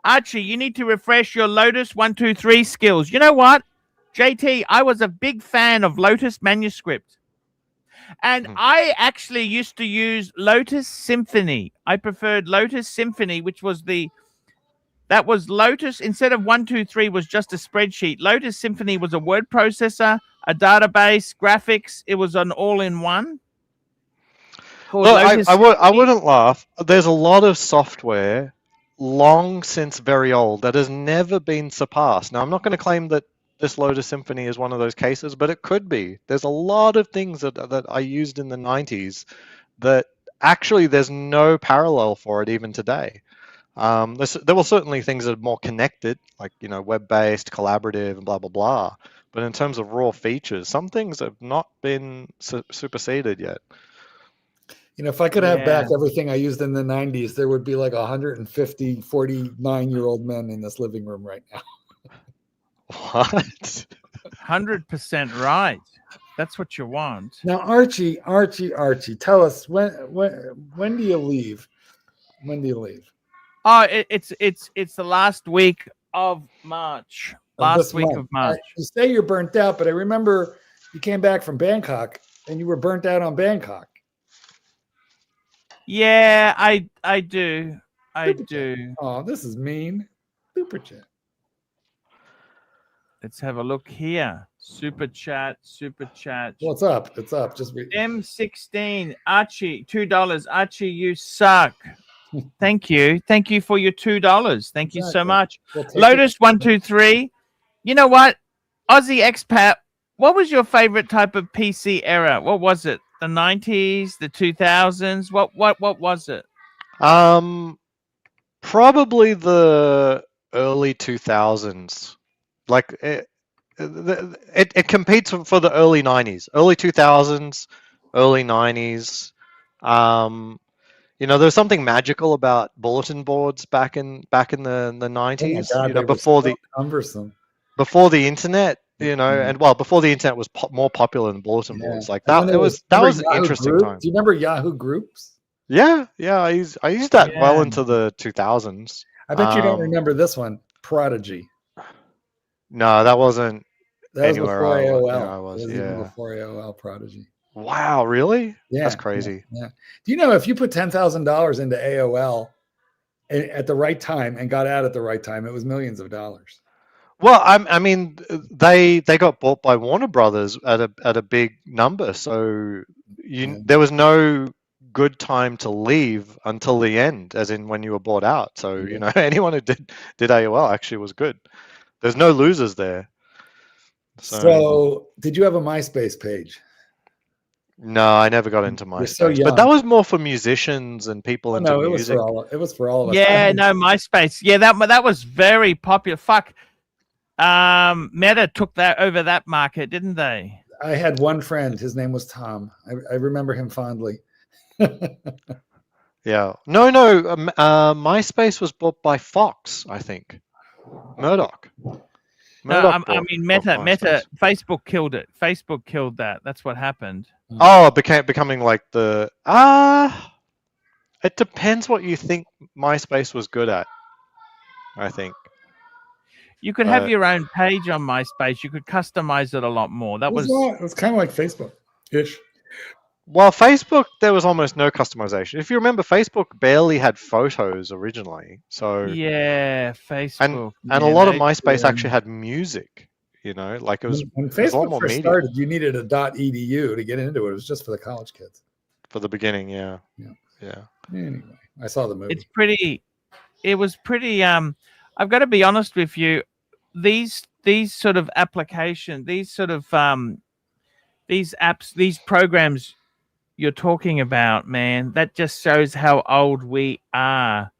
Archie, you need to refresh your Lotus 1-2-3 skills. You know what, JT? I was a big fan of Lotus Manuscript, and I actually used to use Lotus Symphony. I preferred Lotus Symphony, which was that was Lotus. Instead of 1-2-3 was just a spreadsheet. Lotus Symphony was a word processor, a database, graphics. It was an all-in-one. Look, I wouldn't laugh. There's a lot of software long since very old that has never been surpassed. Now, I'm not going to claim that this Lotus Symphony is one of those cases, but it could be. There's a lot of things that I used in the 90s that actually there's no parallel for it even today. There were certainly things that are more connected, like, web-based, collaborative, and blah, blah, blah. But in terms of raw features, some things have not been superseded yet. If I could have back everything I used in the 90s, there would be like 150 49-year-old men in this living room right now. What? 100% right. That's what you want. Now, Archie, tell us, when do you leave? When do you leave? Oh, it's the last week of March. last week of March. You say you're burnt out, but I remember you came back from Bangkok and you were burnt out on Bangkok. Yeah, I do. I do. Oh, this is mean. Super chat. Let's have a look here. Super chat. What's up? It's up. Just read. M16 Archie, $2. Archie, you suck. Thank you for your $2. Thank you so much. Lotus123. You know what? Aussie expat. What was your favorite type of PC era? What was it? The 90s, the 2000s? What was it? Probably the early 2000s. Like it competes for the early 90s, early 2000s, early 90s. There's something magical about bulletin boards back in the 90s. Oh my God, before the internet, and before the internet was more popular than bulletin boards. Like that, that was an interesting time. Do you remember Yahoo Groups? Yeah, I used that well into the 2000s. I bet you don't remember this one, Prodigy. No, that wasn't. That was anywhere before AOL. I was. Even before AOL, Prodigy. Wow, really? Yeah, that's crazy. Yeah. Do you know if you put $10,000 into AOL at the right time and got out at the right time, it was millions of dollars? Well, I mean, they got bought by Warner Brothers at a big number, so there was no good time to leave until the end, as in when you were bought out. So anyone who did AOL actually was good. There's no losers there. So did you have a MySpace page? No, I never got into MySpace. So young. But that was more for musicians and people into music. It was for all of us. Yeah, no, MySpace. Yeah, that was very popular. Fuck. Meta took over that market, didn't they? I had one friend. His name was Tom. I remember him fondly. Yeah. No. MySpace was bought by Fox, I think. Murdoch. No, I mean Meta. Facebook killed it. Facebook killed that. That's what happened. Oh, becoming like the it depends what you think MySpace was good at. I think you could have your own page on MySpace. You could customize it a lot more. It was kind of like Facebook-ish. Well, Facebook, there was almost no customization. If you remember, Facebook barely had photos originally. So yeah, Facebook, and a lot of MySpace actually had music. Like it was when Facebook was a lot more first started. You needed a .edu to get into it. It was just for the college kids. For the beginning, yeah. Anyway, I saw the movie. It was pretty. I've got to be honest with you. These sort of applications, these sort of these apps, these programs you're talking about, man, that just shows how old we are.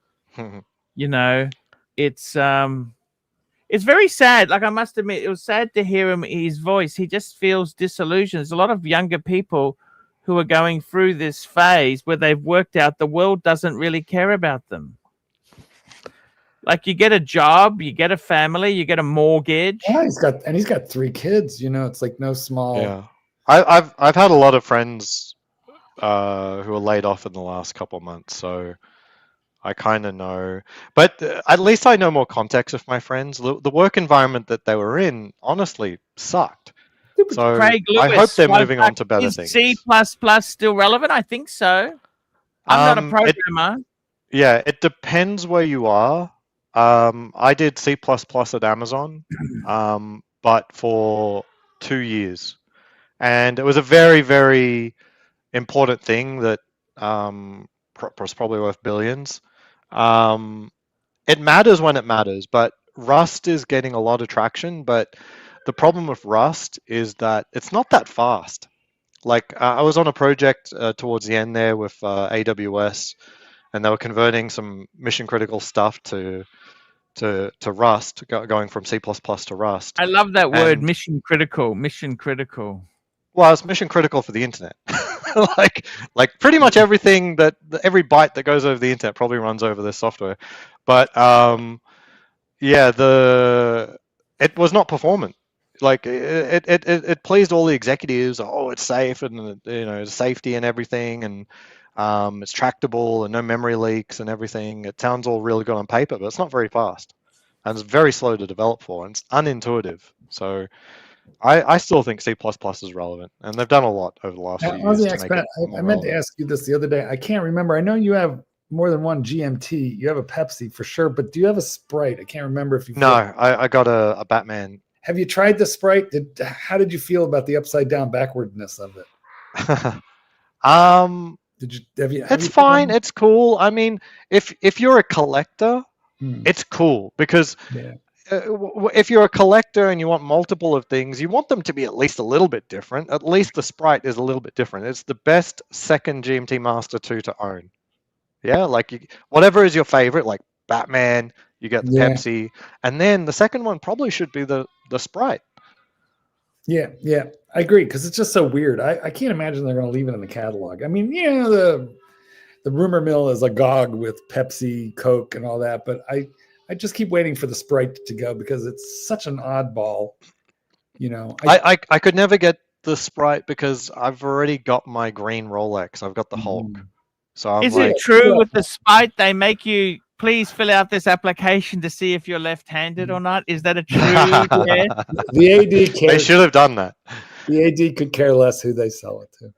It's very sad. Like, I must admit, it was sad to hear his voice. He just feels disillusioned. There's a lot of younger people who are going through this phase where they've worked out the world doesn't really care about them. Like, you get a job, you get a family, you get a mortgage. Yeah, he's got 3 kids. It's like no small. Yeah, I've had a lot of friends who were laid off in the last couple of months, so I kind of know. But at least I know more context of my friends. The work environment that they were in honestly sucked. So Craig Lewis, I hope they're moving on to better things. Is C++ still relevant? I think so. I'm not a programmer. It depends where you are. I did C++ at Amazon, but for 2 years. And it was a very, very important thing that was probably worth billions. It matters when it matters, but Rust is getting a lot of traction. But the problem with Rust is that it's not that fast. Like, I was on a project towards the end there with AWS, and they were converting some mission critical stuff to Rust, going from C++ to Rust. I love that word, mission critical. Well, it's mission critical for the internet. like pretty much everything every byte that goes over the internet probably runs over this software. But it was not performant. Like it pleased all the executives. Oh, it's safe, and safety and everything, and it's tractable and no memory leaks and everything. It sounds all really good on paper, but it's not very fast. and it's very slow to develop for, and it's unintuitive. So I still think C++ is relevant, and they've done a lot over the last few years to make it more I meant to relevant. ask you this the other day. I can't remember. I know you have more than one GMT. You have a Pepsi for sure, but do you have a Sprite? I can't remember if you. No, I got a Batman. Have you tried the Sprite? How did you feel about the upside down backwardness of it? Did you? It's fine. It's cool. I mean, if you're a collector, it's cool because. Yeah. If you're a collector and you want multiple of things, you want them to be at least a little bit different. At least the Sprite is a little bit different. It's the best second GMT Master 2 to own. Yeah, like whatever is your favorite, like Batman, you get the Pepsi, and then the second one probably should be the Sprite. Yeah, I agree, because it's just so weird. I can't imagine they're going to leave it in the catalog. I mean, yeah, the rumor mill is agog with Pepsi, Coke, and all that, but I just keep waiting for the Sprite to go because it's such an oddball. You know, I could never get the Sprite because I've already got my green Rolex. I've got the Hulk. So I'm Is it true with the Sprite they make you please fill out this application to see if you're left-handed or not? Is that a true? The AD cares. They should have done that. The AD could care less who they sell it to.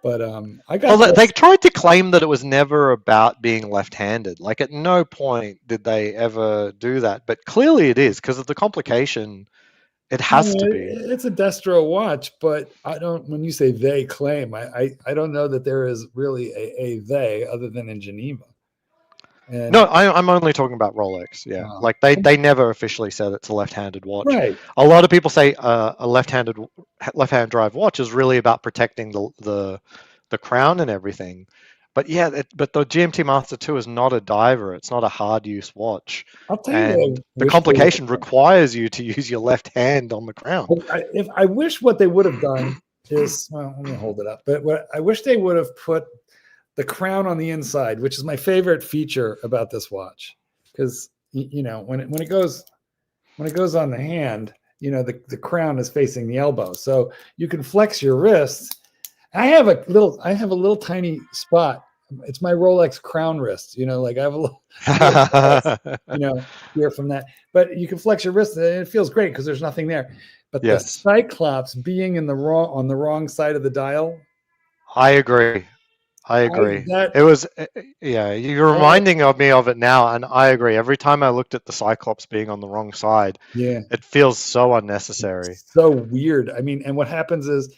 But I got. Well, they tried to claim that it was never about being left-handed. Like at no point did they ever do that. But clearly it is because of the complication. It has to be. It's a Destro watch, but I don't. When you say they claim, I don't know that there is really a they other than in Geneva. And no, I'm only talking about Rolex. Yeah, like they never officially said it's a left-handed watch. Right. A lot of people say a left-hand drive watch is really about protecting the crown and everything. But yeah, but the GMT Master 2 is not a diver. It's not a hard use watch. I'll tell and you, the complication requires you to use your left hand on the crown. If I wish what they would have done is, well, let me hold it up. But what I wish they would have put the crown on the inside, which is my favorite feature about this watch, because you know when it goes on the hand, you know the crown is facing the elbow, so you can flex your wrist. I have a little tiny spot. It's my Rolex crown wrist, you know, like I have a little you know, here from that. But you can flex your wrist and it feels great because there's nothing there. But the Cyclops being on the wrong side of the dial. I agree. It was, yeah, you're reminding me of it now, and I agree. Every time I looked at the Cyclops being on the wrong side, it feels so unnecessary. It's so weird. I mean, and what happens is,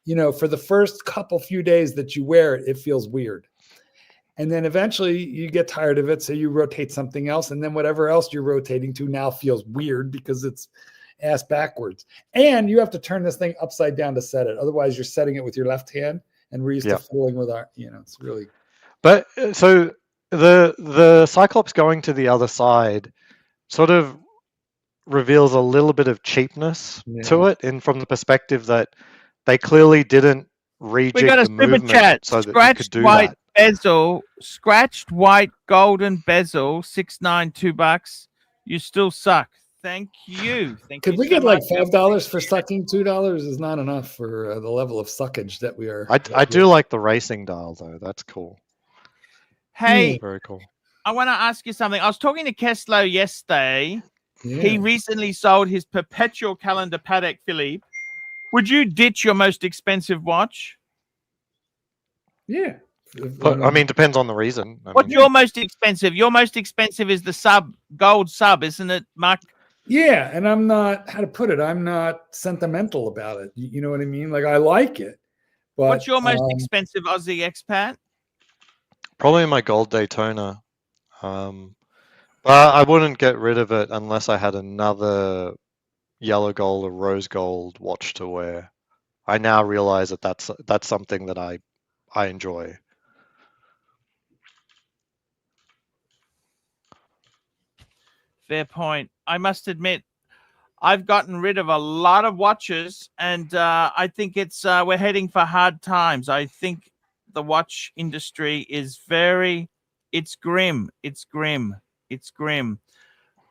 you know, for the first few days that you wear it, it feels weird. And then eventually you get tired of it. So you rotate something else. And then whatever else you're rotating to now feels weird because it's ass backwards. And you have to turn this thing upside down to set it. Otherwise you're setting it with your left hand. And we're used to fiddling with our, you know, it's really. But so the Cyclops going to the other side sort of reveals a little bit of cheapness to it, and from the perspective that they clearly didn't rejig the movement so that you could do white that. Bezel, scratched white golden bezel, $692. You still suck. Thank you. Could we get like $5 for sucking? $2 is not enough for the level of suckage that we are. I do like the racing dial though. That's cool. Hey, very cool. I want to ask you something. I was talking to Keslow yesterday. Yeah. He recently sold his perpetual calendar Patek Philippe. Would you ditch your most expensive watch? Yeah. But, I mean, depends on the reason. What's your most expensive? Your most expensive is the gold sub, isn't it, Mark? Yeah, and I'm not, how to put it, I'm not sentimental about it. You know what I mean? Like, I like it. But, what's your most expensive Aussie expat? Probably my gold Daytona. But I wouldn't get rid of it unless I had another yellow gold or rose gold watch to wear. I now realize that that's something that I enjoy. Fair point. I must admit, I've gotten rid of a lot of watches, and I think it's we're heading for hard times. I think the watch industry is it's grim. It's grim. It's grim.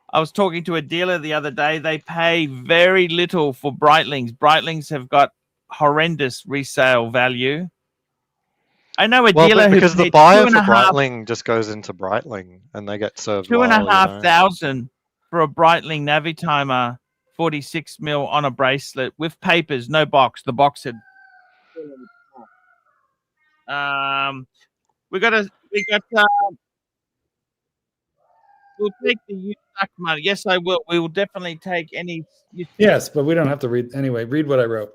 I was talking to a dealer the other day. They pay very little for Breitlings. Breitlings have got horrendous resale value. I know a dealer because the buyer for Breitling just goes into Breitling and they get served. $2,500. for a Breitling Navitimer 46 mil on a bracelet with papers, no box. The box had. We got. We'll take the used stock money. Yes, I will. We will definitely take any. Yes, but we don't have to read anyway. Read what I wrote.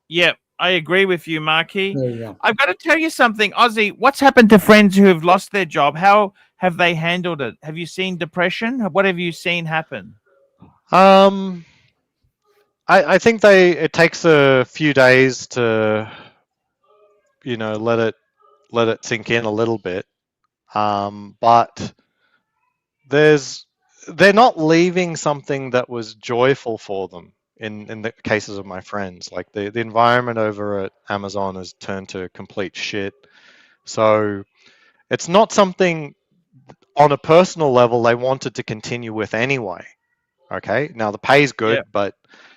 Yeah, I agree with you, Marky. There you go. I've got to tell you something, Ozzy. What's happened to friends who have lost their job? How have they handled it? Have you seen depression? What have you seen happen? I think it takes a few days to, let it sink in a little bit. But they're not leaving something that was joyful for them in the cases of my friends. Like the environment over at Amazon has turned to complete shit. So it's not something on a personal level they wanted to continue with anyway. Okay, now the pay's good, but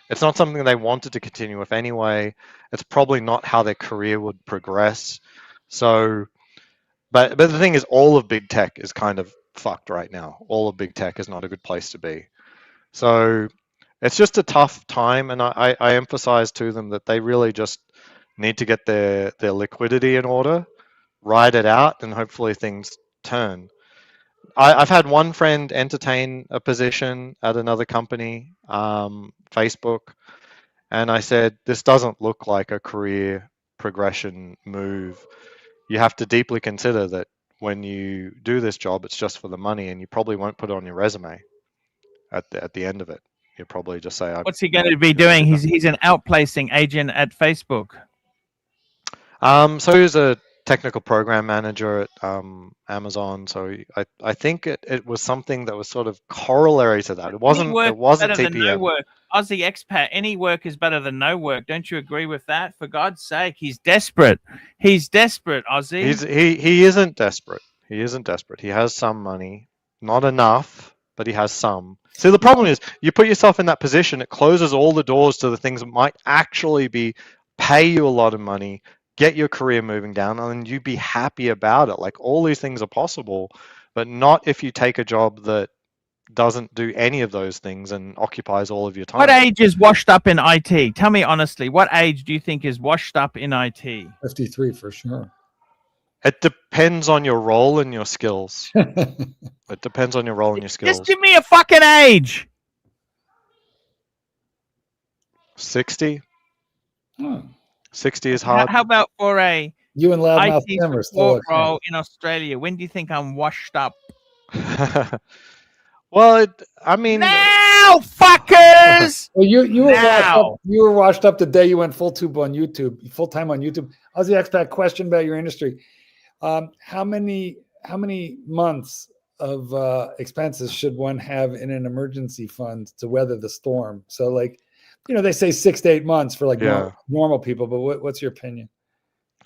it's not something they wanted to continue with anyway. It's probably not how their career would progress. So, but the thing is, all of big tech is kind of fucked right now. All of big tech is not a good place to be. So it's just a tough time, and I emphasize to them that they really just need to get their liquidity in order, ride it out, and hopefully things turn. I've had one friend entertain a position at another company, Facebook, and I said, this doesn't look like a career progression move. You have to deeply consider that when you do this job, it's just for the money, and you probably won't put it on your resume at the end of it. You'll probably just say, what's he going to be doing? He's an outplacing agent at Facebook. So he's a technical program manager at Amazon. So I think it was something that was sort of corollary to that. It wasn't TPM. No work. Aussie expat, any work is better than no work. Don't you agree with that? For God's sake, he's desperate. He's desperate, Aussie. He isn't desperate. He isn't desperate. He has some money, not enough, but he has some. See, the problem is you put yourself in that position, it closes all the doors to the things that might actually pay you a lot of money, get your career moving down, and you'd be happy about it. Like, all these things are possible, but not if you take a job that doesn't do any of those things and occupies all of your time. What age is washed up in IT? Tell me honestly, what age do you think is washed up in IT? 53 for sure. It depends on your role and your skills. It depends on your role and your skills. Just give me a fucking age. 60. Hmm. 60 is hard. How about for a you and Loudmouth Tim are still role in Australia? When do you think I'm washed up? Well, I mean, now, fuckers. Well, you were washed up the day you went full time on YouTube. Aussie expat, question about your industry. How many months of expenses should one have in an emergency fund to weather the storm? So, like, they say 6 to 8 months for normal people, but what's your opinion?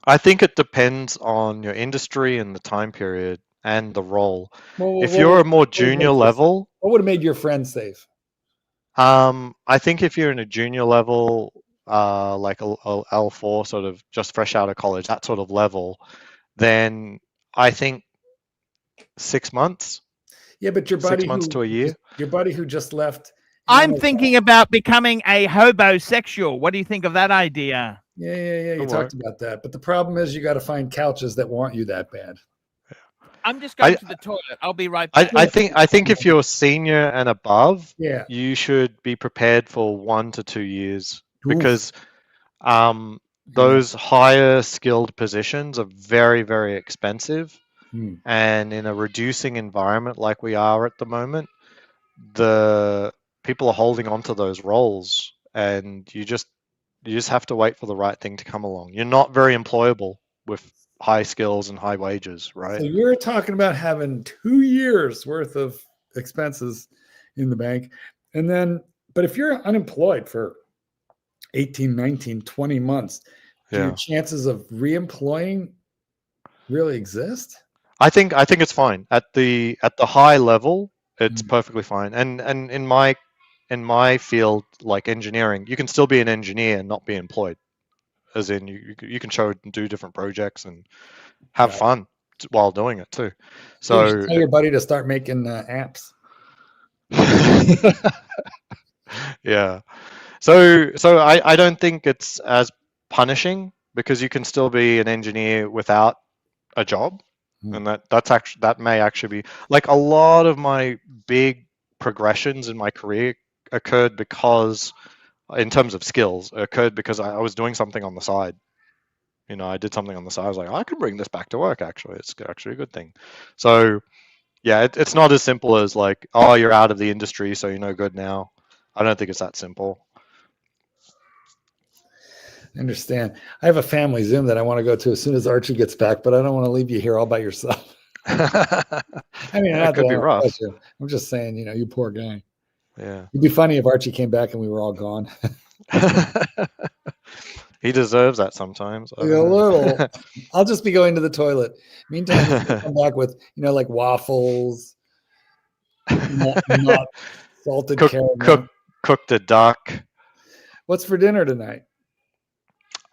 I think it depends on your industry and the time period and the role. If you're a more junior level, what would have made your friend safe? I think if you're in a junior level, like a L4, sort of just fresh out of college, that sort of level, then I think 6 months. Yeah, but your buddy 6 months to a year. Your buddy who just left. I'm thinking about becoming a hobosexual. What do you think of that idea? Yeah. You talked about that, but the problem is you got to find couches that want you that bad. I'm just going to the toilet. I'll be right back. I think if you're senior and above, yeah, you should be prepared for 1 to 2 years. Oof. Because those higher skilled positions are very, very expensive. And in a reducing environment like we are at the moment, the people are holding on to those roles, and you just have to wait for the right thing to come along. You're not very employable with high skills and high wages, right? So you're talking about having 2 years worth of expenses in the bank. And then, but if you're unemployed for 18, 19, 20 months, do your chances of reemploying really exist? I think it's fine. At the high level, it's perfectly fine. And in my field, like engineering, you can still be an engineer and not be employed. As in, you can show and do different projects and have fun while doing it too. So tell your buddy to start making apps. Yeah. So I don't think it's as punishing because you can still be an engineer without a job, and that may actually be like a lot of my big progressions in my career occurred because, in terms of skills, occurred because I was doing something on the side. You know, I did something on the side. I was like, I can bring this back to work. Actually, it's actually a good thing. So yeah, it's not as simple as like, oh, you're out of the industry, so you're no good now. I don't think it's that simple. I understand. I have a family Zoom that I want to go to as soon as Archie gets back, but I don't want to leave you here all by yourself. I mean, It could be rough. I'm just saying, you know, you poor guy. Yeah. It'd be funny if Archie came back and we were all gone. He deserves that sometimes. A little. I'll just be going to the toilet. Meantime, he's gonna come back with, you know, like waffles, not salted caramel. Cooked a duck. What's for dinner tonight?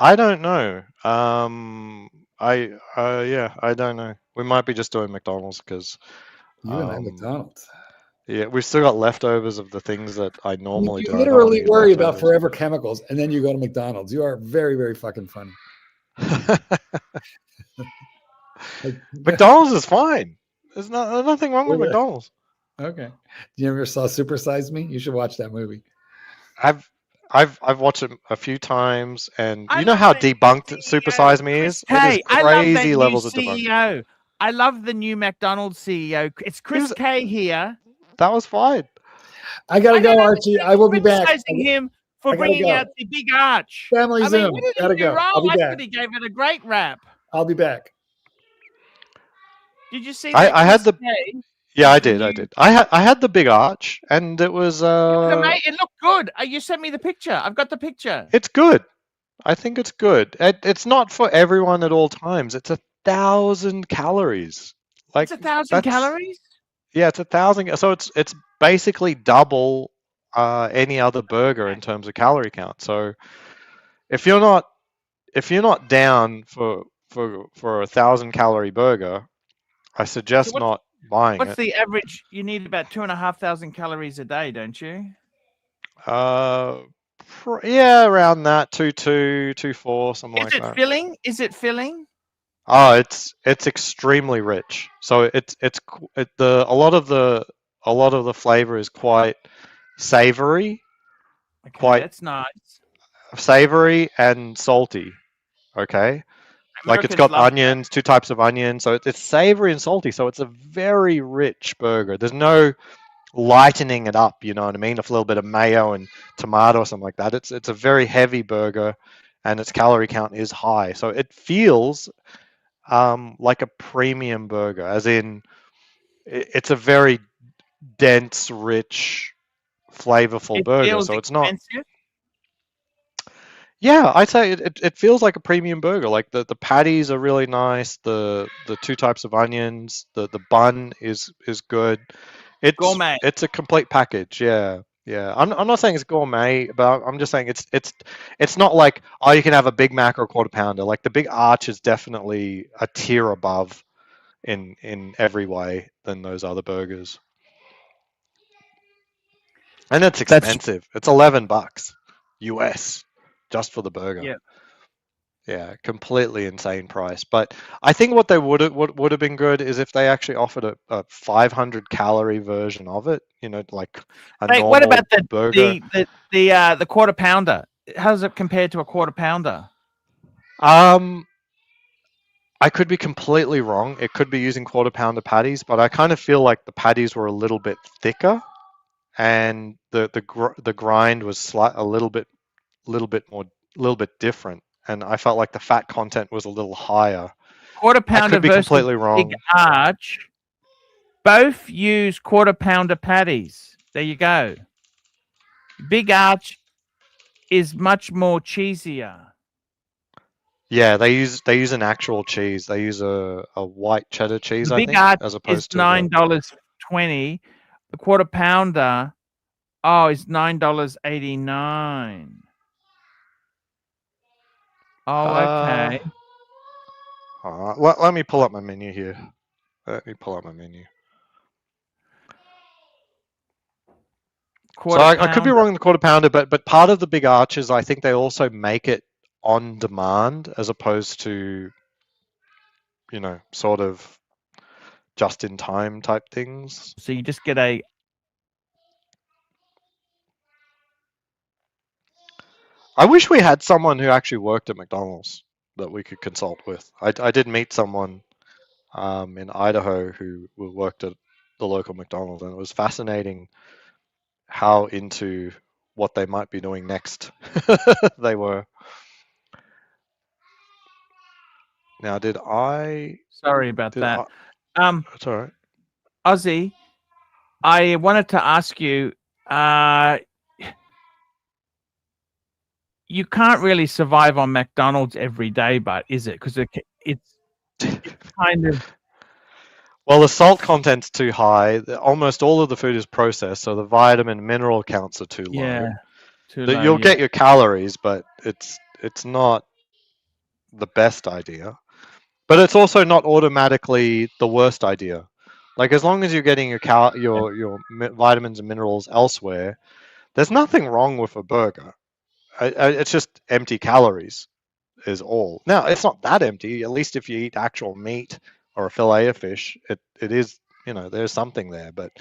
I don't know. I don't know. We might be just doing McDonald's because you and I McDonald's. Yeah, we've still got leftovers of the things that I normally do. You literally worry about forever chemicals, and then you go to McDonald's. You are very, very fucking funny. McDonald's is fine. There's nothing wrong with McDonald's. Okay. You ever saw Super Size Me? You should watch that movie. I've watched it a few times, and you know how debunked Super Size Me is? Hey, it is crazy levels of CEO. I love the new McDonald's CEO. It's Chris K here. That was fine. I gotta go, Archie. I will be back. Criticizing him for bringing out the big arch. Family Zoom. Gotta go. I'll be back. I thought he gave it a great rap. I'll be back. Did you see that? I had the. Yeah, I did. I had the big arch, and it was. It looked good. You sent me the picture. I've got the picture. It's good. I think it's good. It's not for everyone at all times. It's 1,000 calories. Like it's 1,000 calories. Yeah, it's 1,000. So it's basically double any other burger in terms of calorie count. So if you're not down for 1,000 calorie burger, I suggest not buying it. What's the average? You need about 2,500 calories a day, don't you? Yeah, around that 2.2, 2.4, something like that. Is it filling? Is it filling? Oh, it's extremely rich. So a lot of the flavor is quite savory. Okay, quite that's nice. Savory and salty. Okay. Like it's got onions, 2 types of onions. So it's savory and salty. So it's a very rich burger. There's no lightening it up, you know what I mean? A little bit of mayo and tomato or something like that. It's a very heavy burger, and its calorie count is high. So it feels like a premium burger, as in it's a very dense, rich, flavorful burger. So it's not. Yeah, I'd say it feels like a premium burger. Like the patties are really nice. The 2 types of onions. The bun is good. It's gourmet. It's a complete package. Yeah. I'm not saying it's gourmet, but I'm just saying it's not like, oh, you can have a Big Mac or a Quarter Pounder. Like the Big Arch is definitely a tier above in every way than those other burgers. And it's expensive. It's $11 US just for the burger. Yeah, completely insane price. But I think what they would have been good is if they actually offered a 500 calorie version of it. You know, like a normal what about the burger. the Quarter Pounder? How does it compare to a Quarter Pounder? I could be completely wrong. It could be using Quarter Pounder patties, but I kind of feel like the patties were a little bit thicker, and the grind was a little bit different. And I felt like the fat content was a little higher. Quarter Pounder versus completely wrong. Big Arch. Both use Quarter Pounder patties. There you go. Big Arch is much more cheesier. Yeah, they use an actual cheese. They use a white cheddar cheese, I think, as opposed to $9.20. The Quarter Pounder, is $9.89. Oh, okay. Let me pull up my menu here. So I could be wrong in the quarter pounder, but part of the big arches, I think they also make it on demand as opposed to, you know, sort of just in time type things. So you just get a. I wish we had someone who actually worked at McDonald's that we could consult with. I did meet someone in Idaho who worked at the local McDonald's, and it was fascinating how into what they might be doing next they were. Now, did I? Sorry about that. That's all right. Ozzy, I wanted to ask you. You can't really survive on McDonald's every day, but is it? Because it's kind of. Well, the salt content's too high. Almost all of the food is processed, so the vitamin mineral counts are too low. Yeah, too low. You'll get your calories, but it's not the best idea. But it's also not automatically the worst idea. Like, as long as you're getting your vitamins and minerals elsewhere, there's nothing wrong with a burger. It's just empty calories is all. Now, it's not that empty. At least if you eat actual meat or a fillet of fish, it is, you know, there's something there. But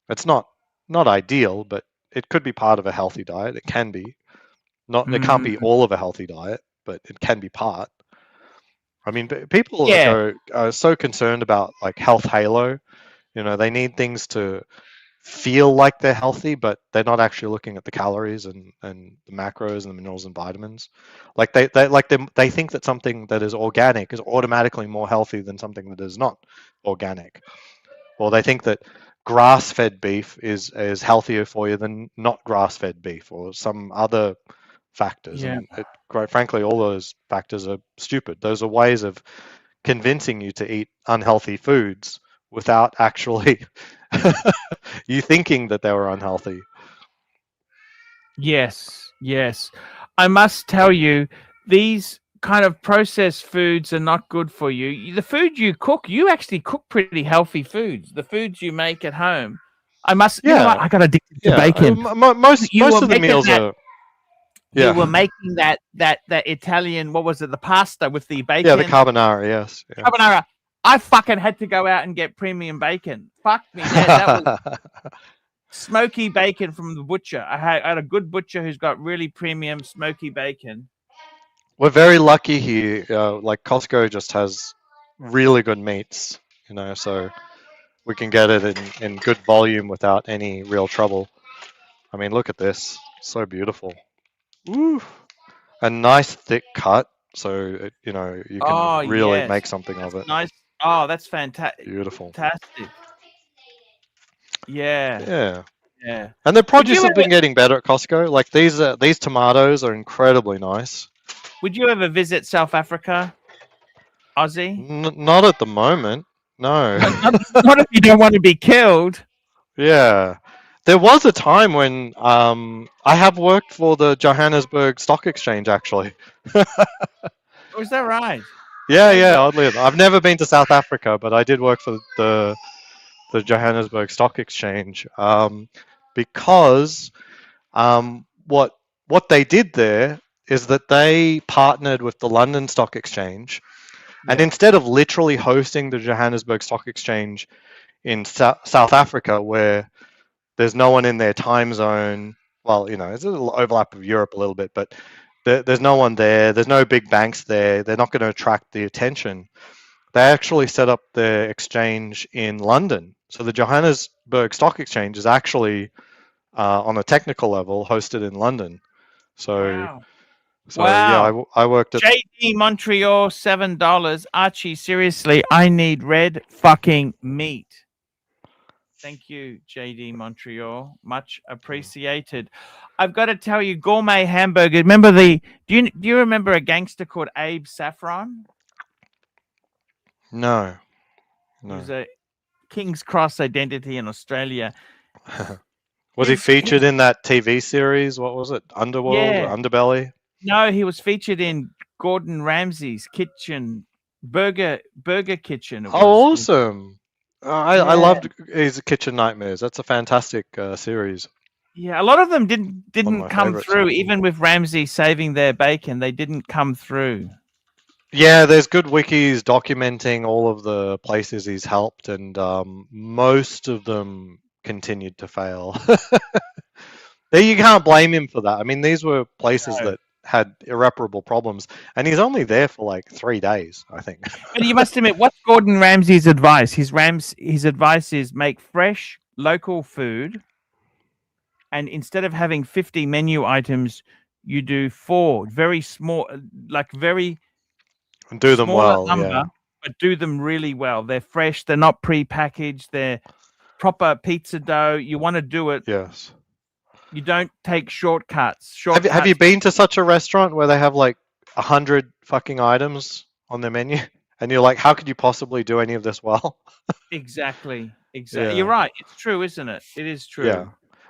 it's not ideal, but it could be part of a healthy diet. It can be. It can't be all of a healthy diet, but it can be part. I mean, people are so concerned about like health halo. You know, they need things to feel like they're healthy, but they're not actually looking at the calories and the macros and the minerals and vitamins. Like they think that something that is organic is automatically more healthy than something that is not organic, or they think that grass-fed beef is healthier for you than not grass-fed beef, or some other factors. Yeah. And quite frankly, all those factors are stupid. Those are ways of convincing you to eat unhealthy foods without actually you thinking that they were unhealthy. Yes. I must tell you, these kind of processed foods are not good for you. The food you cook, you actually cook pretty healthy foods. The foods you make at home. You know what? I got addicted to bacon. Most of the meals are. Yeah. You were making that Italian, what was it, the pasta with the bacon? Yeah, the carbonara, yes. Yeah. Carbonara. I fucking had to go out and get premium bacon. Fuck me. That was smoky bacon from the butcher. I had a good butcher who's got really premium smoky bacon. We're very lucky here. Like Costco just has really good meats, you know, so we can get it in good volume without any real trouble. I mean, look at this. So beautiful. Woo. A nice thick cut, so you know you can really make something of it. Nice. Oh, that's fantastic. Beautiful. Fantastic. Yeah. And the produce has been getting better at Costco. Like these tomatoes are incredibly nice. Would you ever visit South Africa, Ozzy? Not at the moment. No. Not if you don't want to be killed. Yeah. There was a time when I have worked for the Johannesburg Stock Exchange, actually. Was that right? Yeah, oddly enough. I've never been to South Africa, but I did work for the Johannesburg Stock Exchange because what they did there is that they partnered with the London Stock Exchange, and instead of literally hosting the Johannesburg Stock Exchange in South Africa, where there's no one in their time zone. Well, you know, there's a little overlap of Europe a little bit, but there's no one there. There's no big banks there. They're not going to attract the attention. They actually set up their exchange in London. So the Johannesburg Stock Exchange is actually, on a technical level, hosted in London. So, yeah, I worked at JD Montreal, $7. Archie, seriously, I need red fucking meat. Thank you, JD Montreal. Much appreciated. I've got to tell you, gourmet hamburger. Remember do you remember a gangster called Abe Saffron? No. He was a King's Cross identity in Australia. Was he featured in that TV series? What was it? Underworld or Underbelly? No, he was featured in Gordon Ramsay's Burger Kitchen. Awesome. I loved his Kitchen Nightmares. That's a fantastic series. Yeah, a lot of them didn't my come favourites. through. Even with Ramsay saving their bacon, they didn't come through. Yeah, there's good wikis documenting all of the places he's helped, and most of them continued to fail. You can't blame him for that. I mean, these were places No. that had irreparable problems, and he's only there for like 3 days, I think. But you must admit, what's Gordon Ramsay's advice? His advice is make fresh, local food, and instead of having 50 menu items, you do 4 very small, like very And do them smaller well, number, yeah. but do them really well. They're fresh. They're not pre-packaged. They're proper pizza dough. You want to do it. Yes. You don't take shortcuts. Have you been to such a restaurant where they have like 100 fucking items on their menu, and you're like, how could you possibly do any of this well? Exactly. Yeah. You're right. It's true, isn't it? It is true. Yeah.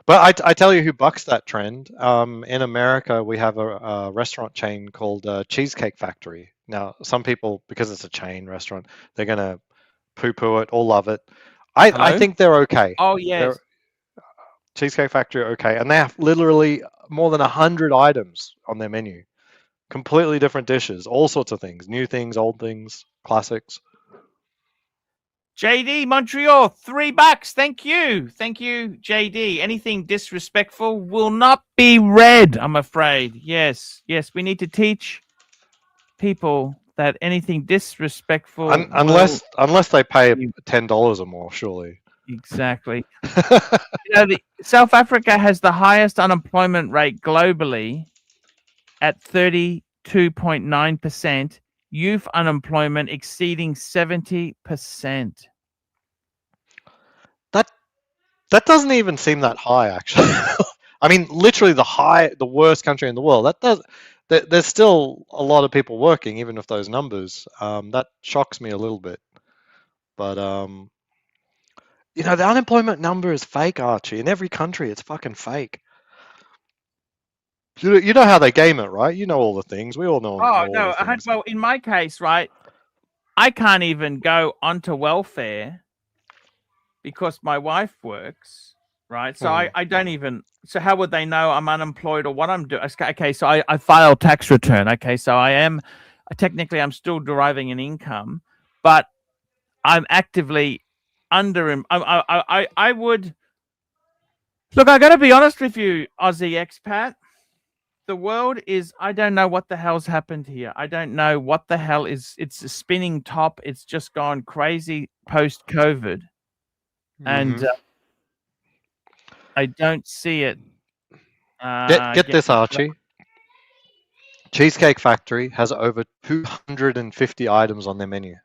But I tell you who bucks that trend. In America, we have a restaurant chain called Cheesecake Factory. Now, some people, because it's a chain restaurant, they're going to poo-poo it or love it. I Hello? think they're okay. Oh, yes. Cheesecake Factory are okay. And they have literally more than 100 items on their menu. Completely different dishes, all sorts of things. New things, old things, classics. JD Montreal, $3. Thank you. Thank you, JD. Anything disrespectful will not be read, I'm afraid. Yes. Yes, we need to teach people that anything disrespectful unless they pay $10 or more, surely. Exactly. South Africa has the highest unemployment rate globally at 32.9%. Youth unemployment exceeding 70%. That doesn't even seem that high, actually. I mean, literally the worst country in the world. There's still a lot of people working, even with those numbers. That shocks me a little bit. But the unemployment number is fake, Archie. In every country, it's fucking fake. You know how they game it, right? You know all the things. We all know. Oh, no. Well, in my case, right, I can't even go onto welfare because my wife works, right? So I don't even... So how would they know I'm unemployed or what I'm doing? Okay, so I file tax return. Okay, so technically I'm still deriving an income, but I'm actively under... I would... Look, I got to be honest with you, Aussie expat. The world is, I don't know what the hell's happened here. I don't know what the hell is, it's a spinning top. It's just gone crazy post-COVID. And I don't see it. Get this, Archie. Cheesecake Factory has over 250 items on their menu.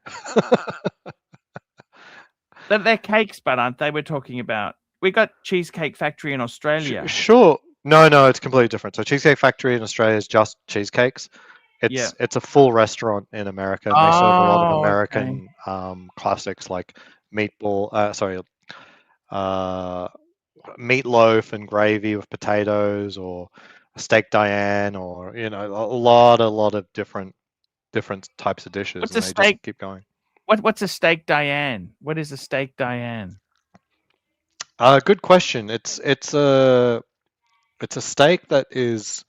They're cakes, but aren't they? We're talking about. We got Cheesecake Factory in Australia. Sure. No, it's completely different. So Cheesecake Factory in Australia is just cheesecakes. It's a full restaurant in America. And they serve a lot of American classics like meatloaf and gravy with potatoes, or a steak Diane, or a lot of different types of dishes. What's and a steak? Just keep going. What's a steak Diane? What is a steak Diane? Good question. It's a steak that is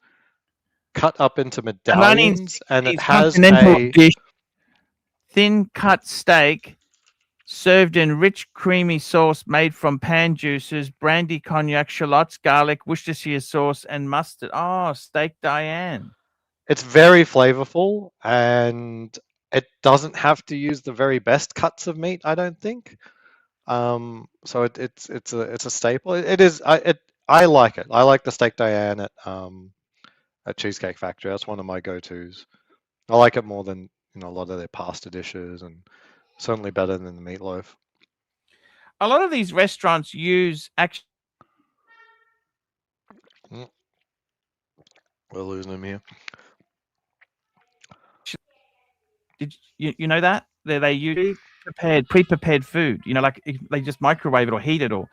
cut up into medallions, and it has a dish, thin cut steak served in rich creamy sauce made from pan juices, brandy, cognac, shallots, garlic, Worcestershire sauce, and mustard. Oh, steak Diane. It's very flavorful, and it doesn't have to use the very best cuts of meat, I don't think. So it's a staple. It is. I like it. I like the steak Diane at Cheesecake Factory. That's one of my go-tos. I like it more than a lot of their pasta dishes, and certainly better than the meatloaf. A lot of these restaurants use We're losing them here. Did you know that they use pre-prepared food? Like they just microwave it or heat it, or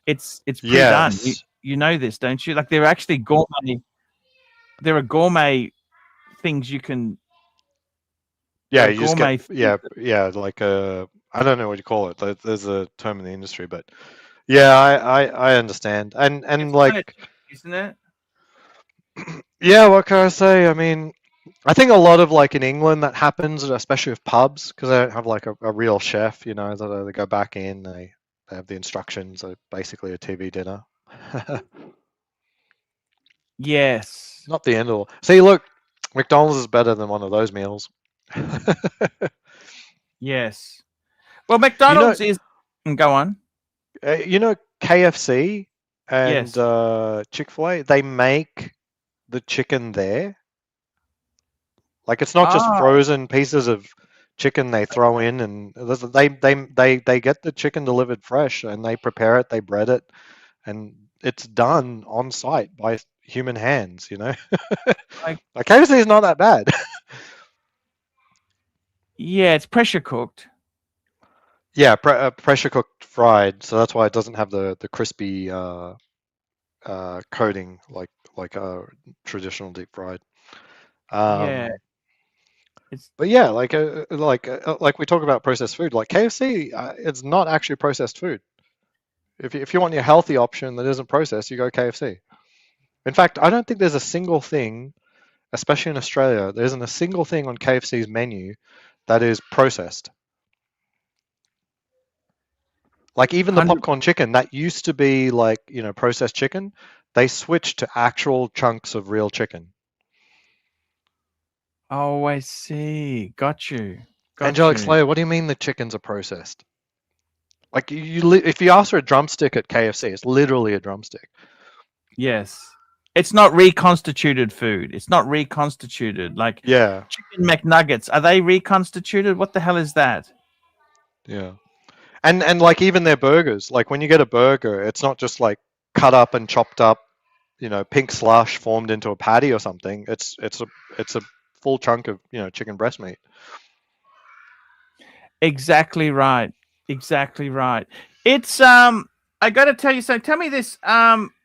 it's pre-done. Yes. You know this, don't you? Like they're actually gourmet. There are gourmet things you can. Yeah, you just get like I don't know what you call it. There's a term in the industry, but Yeah, I understand, and It's like, allergic, isn't it? yeah, what can I say? I mean, I think a lot of like in England that happens, especially with pubs, because they don't have like a real chef, you know, that they go back in, they have the instructions, basically a TV dinner. Yes. Not the end of all. See, look, McDonald's is better than one of those meals. Yes. Well, You know, McDonald's is. Go on. you know, KFC and Yes. Chick-fil-A, they make the chicken there. Like it's not just Ah, frozen pieces of chicken they throw in, and they get the chicken delivered fresh, and they prepare it, they bread it, and it's done on site by human hands. You know, like like KFC is not that bad. yeah, it's pressure cooked. Yeah, pressure cooked fried, so that's why it doesn't have the crispy coating like a traditional deep fried. Yeah, Um, it's but yeah, like we talk about processed food, like KFC, it's not actually processed food. If you want your healthy option that isn't processed, you go KFC. In fact, I don't think there's a single thing, especially in Australia, there isn't a single thing on KFC's menu that is processed. Like even the 100. popcorn chicken that used to be like, you know, processed chicken, they switched to actual chunks of real chicken. Oh, I see. Got you. Got Angelic you. Slayer, what do you mean the chickens are processed? Like if you ask for a drumstick at KFC, it's literally a drumstick. Yes. It's not reconstituted food. It's not reconstituted. Like Yeah, chicken McNuggets. Are they reconstituted? What the hell is that? yeah. And like even their burgers, like when you get a burger, it's not just like cut up and chopped up, you know, pink slush formed into a patty or something. It's a full chunk of, you know, chicken breast meat. Exactly right. Exactly right. It's I got to tell you so tell me this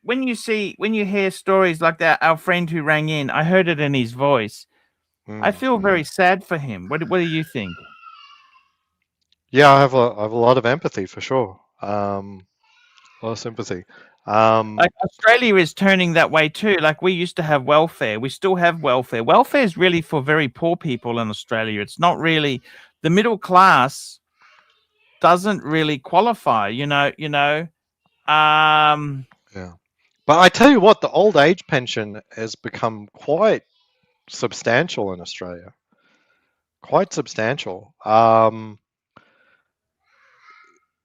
when you hear stories like that, our friend who rang in, I heard it in his voice. I Mm. feel very sad for him. What do you think? Yeah, I have a lot of empathy for sure. A lot of sympathy. Like Australia is turning that way too. Like we used to have welfare. We still have welfare. Welfare is really for very poor people in Australia. It's not really the middle class doesn't really qualify, yeah. But I tell you what, the old age pension has become quite substantial in Australia. Quite substantial.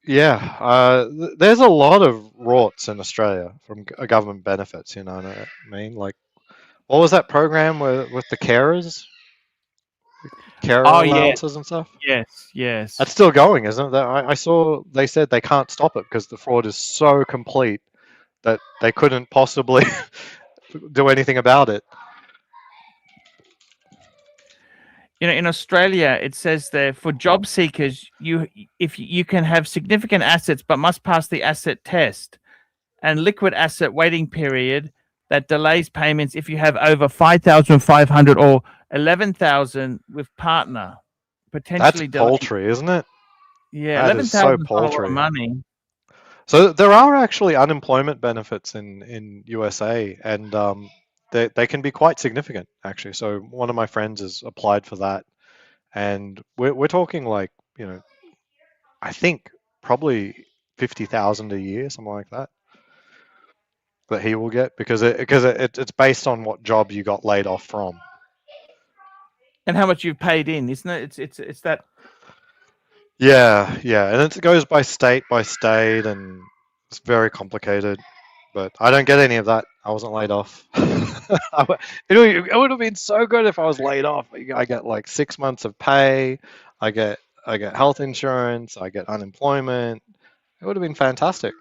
Yeah, there's a lot of rorts in Australia from government benefits. You know what I mean? Like, what was that program with the carers, carer oh yes, allowances and stuff? yes, yes. That's still going, isn't it? I saw they said they can't stop it because the fraud is so complete that they couldn't possibly do anything about it. In Australia, it says there for job seekers, if you can have significant assets but must pass the asset test and liquid asset waiting period that delays payments if you have over 5,500 or 11,000 with partner That's potentially delayed. paltry, isn't it? Yeah, That is so 11,000 is not a lot of paltry. money. So there are actually unemployment benefits in USA, and they can be quite significant actually. So one of my friends has applied for that, and we're talking like, you know, I think probably 50,000 a year, something like that, that he will get because it's based on what job you got laid off from. And how much you've paid in, isn't it? It's that. Yeah, yeah, and it goes by state, and it's very complicated. But I don't get any of that. I wasn't laid off. It would have been so good if I was laid off. I get like 6 months of pay. I get health insurance. I get unemployment. It would have been fantastic.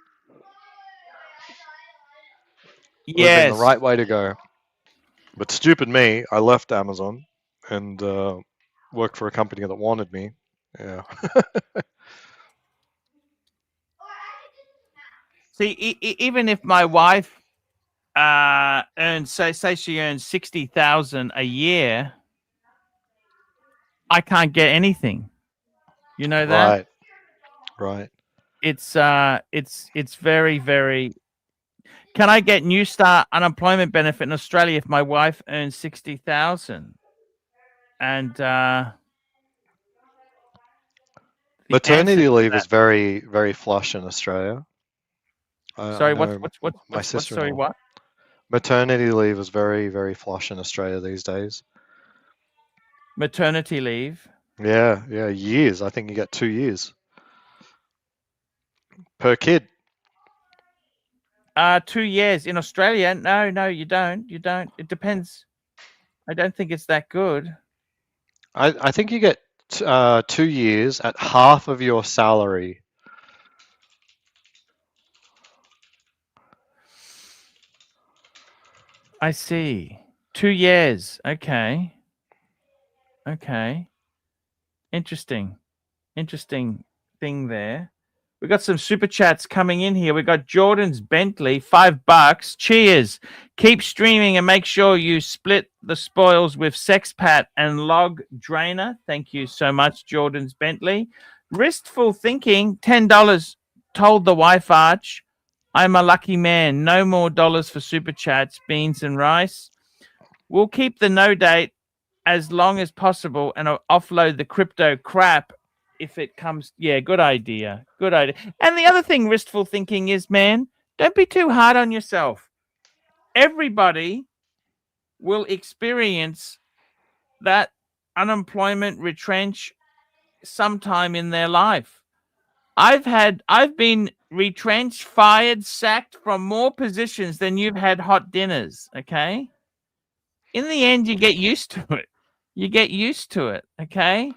Would have been the Yes. right way to go. But stupid me, I left Amazon and worked for a company that wanted me. Yeah. See, even if my wife earns, say she earns 60,000 a year, I can't get anything. You know that? Right. Right. it's very, very. Can I get New Start unemployment benefit in Australia if my wife earns 60,000? And maternity leave is very, very flush in Australia. Sorry, what's my sister-in-law. Sorry, what? Maternity leave is very, very flush in Australia these days. Maternity leave. Yeah, years. I think you get 2 years per kid. 2 years in Australia? No, you don't. You don't. It depends. I don't think it's that good. I think you get 2 years at half of your salary. I see. 2 years. Okay. Interesting thing there. We got some super chats coming in here. We got Jordan's Bentley, $5. Cheers. Keep streaming and make sure you split the spoils with Sexpat and Log Drainer. Thank you so much, Jordan's Bentley. Restful Thinking, $10. Told the wife, Arch, I'm a lucky man. No more dollars for super chats, beans and rice. We'll keep the no date as long as possible and I'll offload the crypto crap if it comes. Yeah, good idea. And the other thing, Restful Thinking, is, man, don't be too hard on yourself. Everybody will experience that unemployment retrench sometime in their life. I've been retrenched, fired, sacked from more positions than you've had hot dinners, okay? In the end, you get used to it. Okay?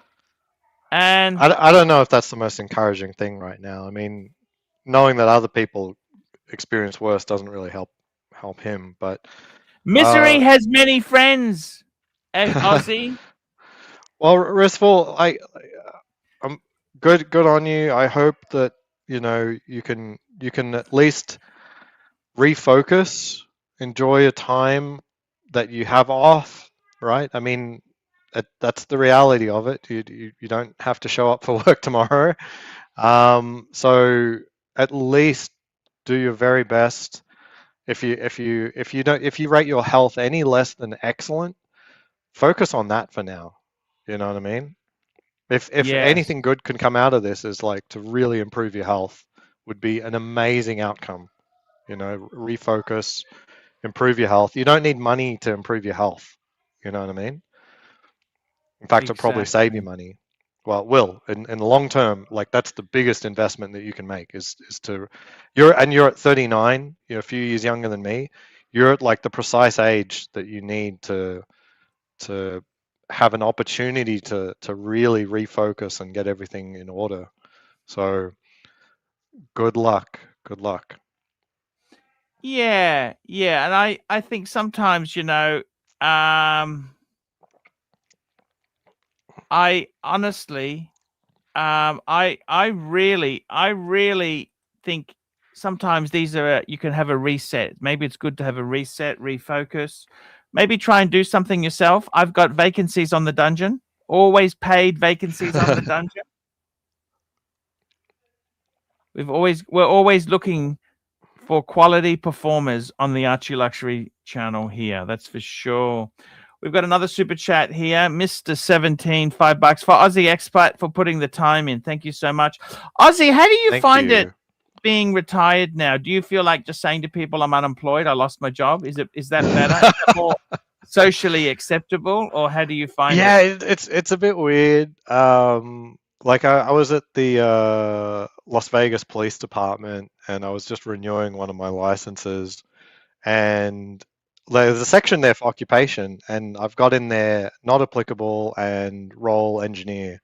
And I don't know if that's the most encouraging thing right now. I mean, knowing that other people experience worse doesn't really help him. But misery has many friends, Aussie. Well, Restful, I'm good on you. I hope that you can at least refocus, enjoy a time that you have off, right? I mean, that's the reality of it. You don't have to show up for work tomorrow. So at least do your very best. If you rate your health any less than excellent, focus on that for now. You know what I mean? If Yes. anything good can come out of this, is like to really improve your health would be an amazing outcome. Refocus, improve your health. You don't need money to improve your health. You know what I mean? In fact, it'll probably save you money. Well, it will in the long term. Like, that's the biggest investment that you can make is to you're at 39. You're a few years younger than me. You're at like the precise age that you need to have an opportunity to really refocus and get everything in order. So good luck. Yeah. And I think sometimes, I honestly, I really think sometimes these are, you can have a reset. Maybe it's good to have a reset, refocus. Maybe try and do something yourself. I've got vacancies on the dungeon, always paid vacancies on the dungeon. We're always looking for quality performers on the Archie Luxury channel here. That's for sure. We've got another super chat here. Mr. 17, $5 for Aussie Expat for putting the time in. Thank you so much. Aussie, how do you find it being retired now? Do you feel like just saying to people, I'm unemployed, I lost my job? Is that better? Is that more socially acceptable, or how do you find it? Yeah, it's a bit weird. Like I was at the Las Vegas Police Department and I was just renewing one of my licenses, and there's a section there for occupation, and I've got in there not applicable and role engineer.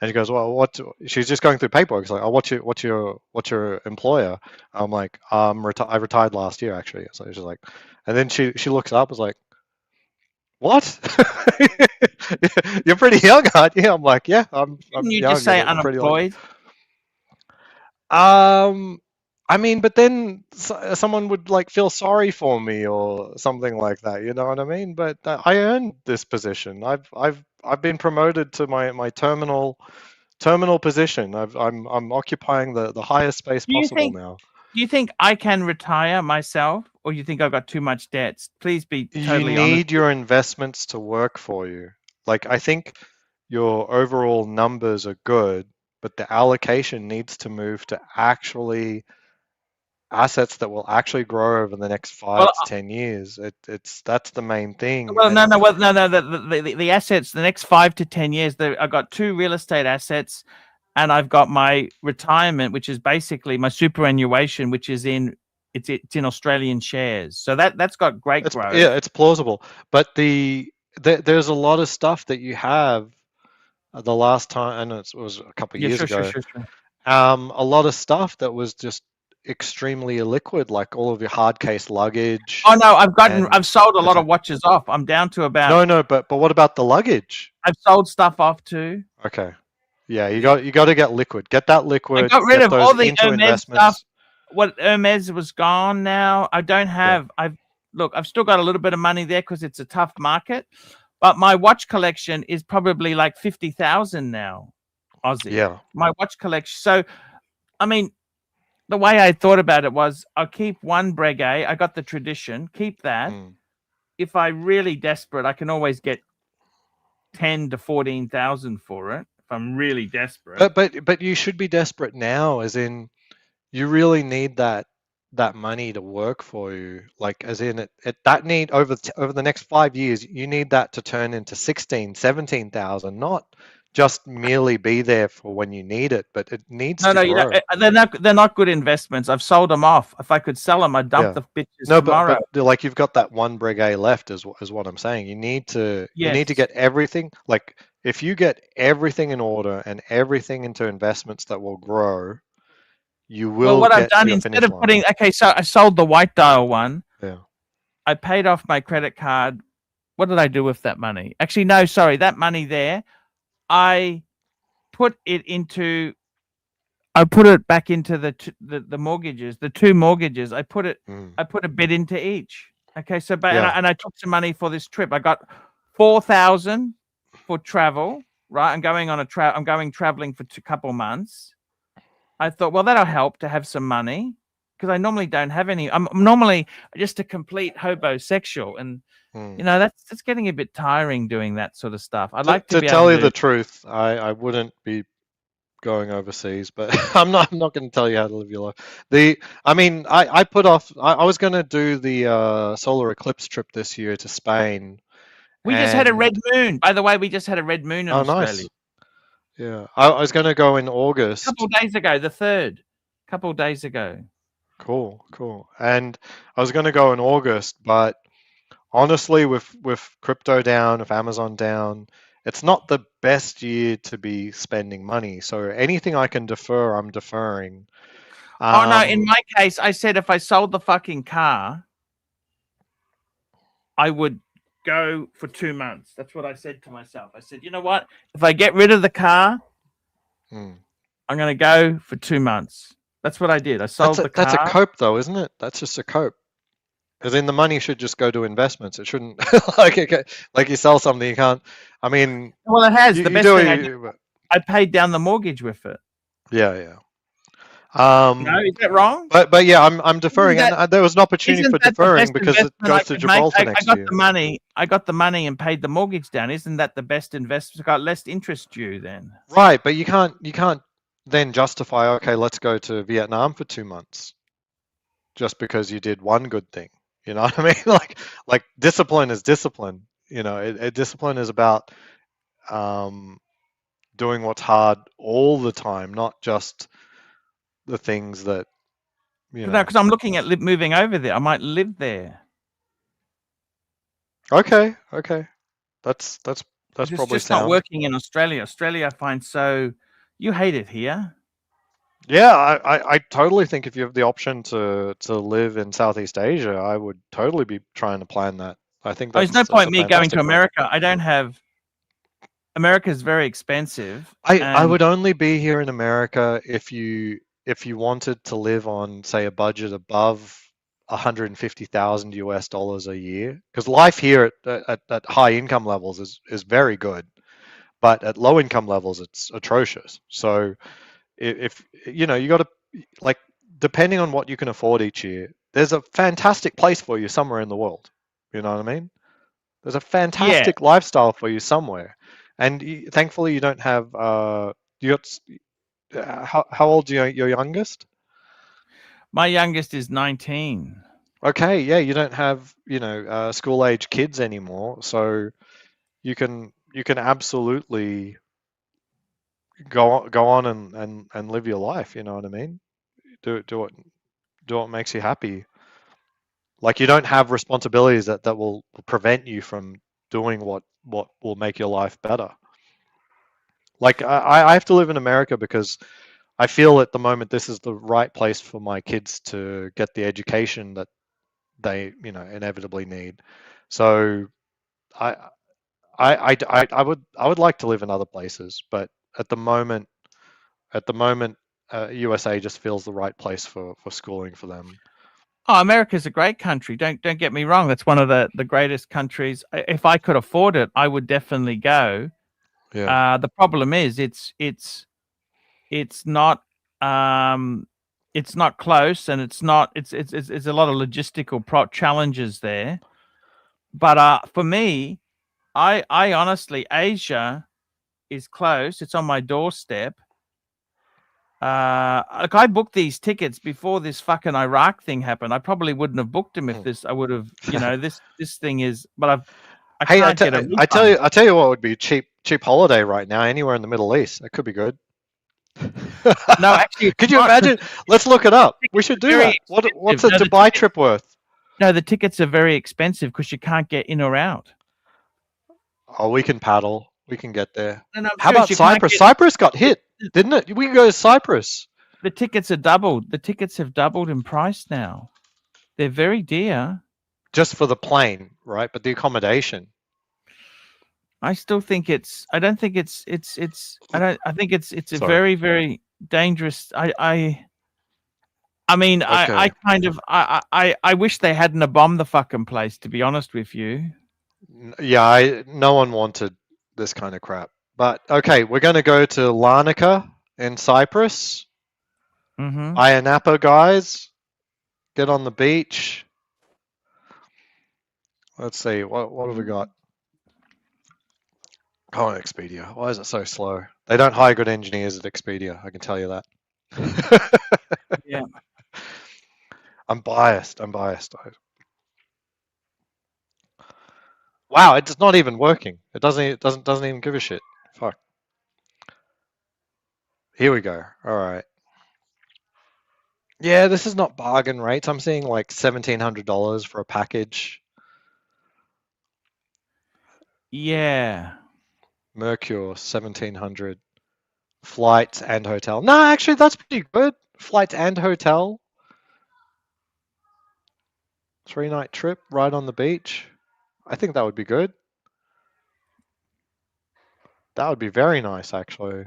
And she goes, well, she's just going through paperwork. It's like, oh, what's your employer? I'm like, I retired last year, actually. So she's like, and then she looks up, is like, what? You're pretty young, aren't you? I'm like, yeah, I'm Can you young, just say I'm pretty unemployed? I mean, but then someone would like feel sorry for me or something like that. You know what I mean? But I earned this position. I've been promoted to my terminal terminal position. I'm occupying the highest space possible now. Do you think I can retire myself, or you think I've got too much debts? Please be You totally honest. need your investments to work for you. Like, I think your overall numbers are good, but the allocation needs to move to actually assets that will actually grow over the next 5 to 10 years. That's the main thing. Well, no. The assets, the next 5 to 10 years, I've got 2 real estate assets, and I've got my retirement, which is basically my superannuation, which is in Australian shares. So that's got great growth. Yeah, it's plausible. But there's a lot of stuff that you have. The last time, and it was a couple of years ago. Sure. A lot of stuff that was just extremely illiquid, like all of your hard case luggage. Oh no, I've sold a lot of watches off. I'm down to about. No, but what about the luggage? I've sold stuff off too. Okay, yeah, you got to get liquid. Get that liquid. I got rid of all the Hermes stuff. What Hermes was gone now. I don't have. Yeah. I've still got a little bit of money there because it's a tough market, but my watch collection is probably like 50,000 now, Aussie. Yeah, my watch collection. So, I mean, the way I thought about it was, I'll keep one Breguet. I got the tradition. Keep that. If I'm really desperate, I can always get 10 to 14,000 for it. If I'm really desperate. But you should be desperate now, as in, you really need that money to work for you. Like, as in, that need over the next 5 years, you need that to turn into 16, 17,000, not just merely be there for when you need it, but it needs to grow. You know, they're not good investments. I've sold them off. If I could sell them, I'd dump the bitches tomorrow. But like, you've got that one Breguet left, is what I'm saying. You need to get everything. Like, if you get everything in order and everything into investments that will grow, you will. Well, what I've done, instead of putting, so I sold the white dial one. Yeah. I paid off my credit card. What did I do with that money? Actually, no, sorry, that money there, I put it back into the mortgages, the 2 mortgages. I put a bit into each. Okay, so and I took some money for this trip. I got 4,000 for travel. Right, I'm going traveling for a couple months. I thought, well, that'll help to have some money, because I normally don't have any. I'm normally just a complete hobosexual, and you know, that's getting a bit tiring doing that sort of stuff. I'd like to tell you the truth. I wouldn't be going overseas, but I'm not going to tell you how to live your life. I put off. I was going to do the solar eclipse trip this year to Spain. We just had a red moon. By the way, we just had a red moon in Australia. Nice. Yeah, I was going to go in August. A couple of days ago, the 3rd. A couple of days ago. Cool. And I was going to go in August, but honestly, with crypto down, with Amazon down, it's not the best year to be spending money. So anything I can defer, I'm deferring. No, in my case, I said if I sold the fucking car, I would go for 2 months. That's what I said to myself. I said, you know what? If I get rid of the car, I'm going to go for 2 months. That's what I did. I sold the car. That's a cope, though, isn't it? That's just a cope. Because then the money should just go to investments. It shouldn't like you sell something, you can't. I mean, well, it has. The best thing I paid down the mortgage with it. Yeah. No, is that wrong? But yeah, I'm deferring, and there was an opportunity for deferring because it goes to Gibraltar next year. I got the money and paid the mortgage down. Isn't that the best investment? Got less interest due then. Right, but you can't then justify, okay, let's go to Vietnam for 2 months just because you did one good thing. You know what I mean? Like discipline is discipline. You know, discipline is about doing what's hard all the time, not just the things that, you know. No, because I'm looking at moving over there. I might live there. Okay. That's it's probably just not working in Australia. Australia, I find you hate it here. Yeah, I totally think if you have the option to live in Southeast Asia, I would totally be trying to plan that. I think there's no point me going to America. I don't have. America is very expensive. I would only be here in America if you wanted to live on, say, a budget above $150,000 US a year, because life here at high income levels is very good. but at low income levels, it's atrocious. So if you know, you got to, like, depending on what you can afford each year, there's a fantastic place for you somewhere in the world. You know what I mean? There's a Yeah. fantastic lifestyle for you somewhere, and thankfully you don't have. You got, how old are your youngest? My youngest is 19. Okay, yeah, you don't have, you know, school age kids anymore, so you can absolutely go on and live your life. You know what I mean? Do what makes you happy. Like, you don't have responsibilities that will prevent you from doing what will make your life better. Like, I have to live in America because I feel at the moment this is the right place for my kids to get the education that they, you know, inevitably need. So I would like to live in other places, but at the moment, USA just feels the right place for schooling for them. Oh, America's a great country. Don't get me wrong. That's one of the greatest countries. If I could afford it, I would definitely go. Yeah. The problem is it's not it's not close, and it's a lot of logistical challenges there. But for me, I honestly, Asia is close. It's on my doorstep. Like, I booked these tickets before this fucking Iraq thing happened. I probably wouldn't have booked them if I would have, you know, this thing is, but I can't get a refund. I tell you what would be cheap holiday right now, anywhere in the Middle East. That could be good. No, actually, could you imagine? Let's look it up. We should do that. What's a Dubai trip worth? No, the tickets are very expensive because you can't get in or out. Oh, we can paddle. We can get there. No, how about Cyprus? Cyprus got hit, didn't it? We can go to Cyprus. The tickets are doubled. The tickets have doubled in price now. They're very dear. Just for the plane, right? But the accommodation. I still think I think it's a very, very dangerous. I mean, okay. I wish they hadn't bombed the fucking place, to be honest with you. Yeah, no one wanted this kind of crap. But okay, we're going to go to Larnaca in Cyprus. Mm-hmm. Ayia Napa, guys. Get on the beach. Let's see, what have we got? Come on, Expedia. Why is it so slow? They don't hire good engineers at Expedia, I can tell you that. Yeah. I'm biased. Wow, it's not even working. It doesn't even give a shit. Fuck. Here we go. All right. Yeah, this is not bargain rates. I'm seeing like $1,700 for a package. Yeah. Mercure, 1,700. Flights and hotel. No, actually, that's pretty good. Flights and hotel. 3-night trip right on the beach. I think that would be good. That would be very nice, actually.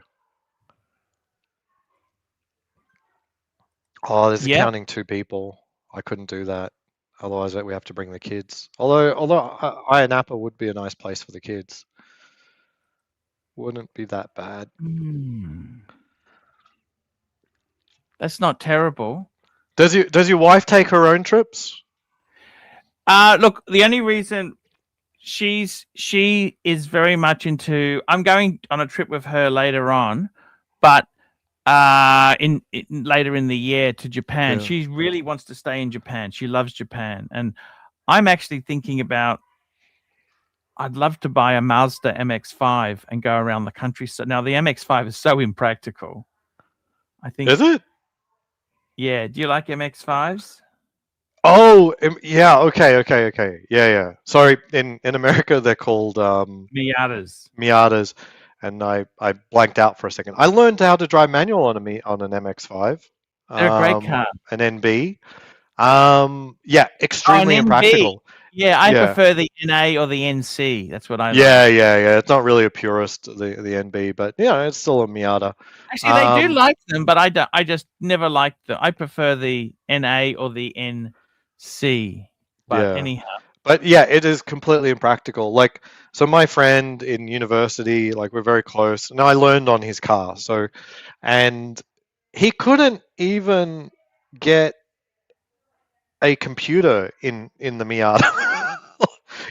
Oh, there's counting 2 people. I couldn't do that. Otherwise, we have to bring the kids. Although Ayia Napa would be a nice place for the kids. Wouldn't be that bad. That's not terrible. Does your wife take her own trips? Look, the only reason she is very much into. I'm going on a trip with her later on, but in later in the year to Japan. Yeah. She really wants to stay in Japan. She loves Japan, and I'm actually thinking about. I'd love to buy a Mazda MX-5 and go around the country. So now the MX-5 is so impractical. I think. Is it? Yeah. Do you like MX-5s? Oh, yeah. Okay. Yeah. Sorry, in America they're called Miatas. And I blanked out for a second. I learned how to drive manual on an MX-5. They're a great car. An NB. Yeah, extremely impractical. Yeah, I prefer the NA or the NC. That's what I like. Yeah. It's not really a purist, the NB, but yeah, it's still a Miata. Actually, they do like them, but I just never liked them. I prefer the NA or the NC. But anyhow. But yeah, it is completely impractical. Like, so my friend in university, like we're very close, and I learned on his car. So, and he couldn't even get a computer in the Miata.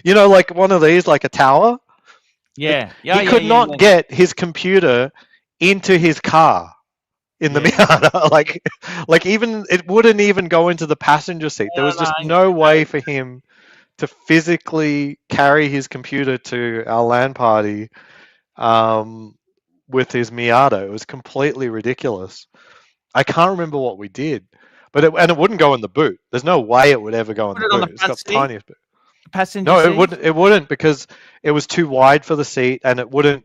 You know, like one of these, like a tower. Like Yeah. Yeah. he Yeah. could Yeah. not Yeah. get his computer into his car in the Yeah. Miata. Like even it wouldn't even go into the passenger seat. There No, was no, just I no way know. for him to physically carry his computer to our LAN party um, with his Miata. It was completely ridiculous. I can't remember what we did, but and it wouldn't go in the boot. There's no way it would ever go in Put the it on the boot. It's front got the seat, tiniest boot. passenger No, it seat. wouldn't. It wouldn't because it was too wide for the seat, and it wouldn't.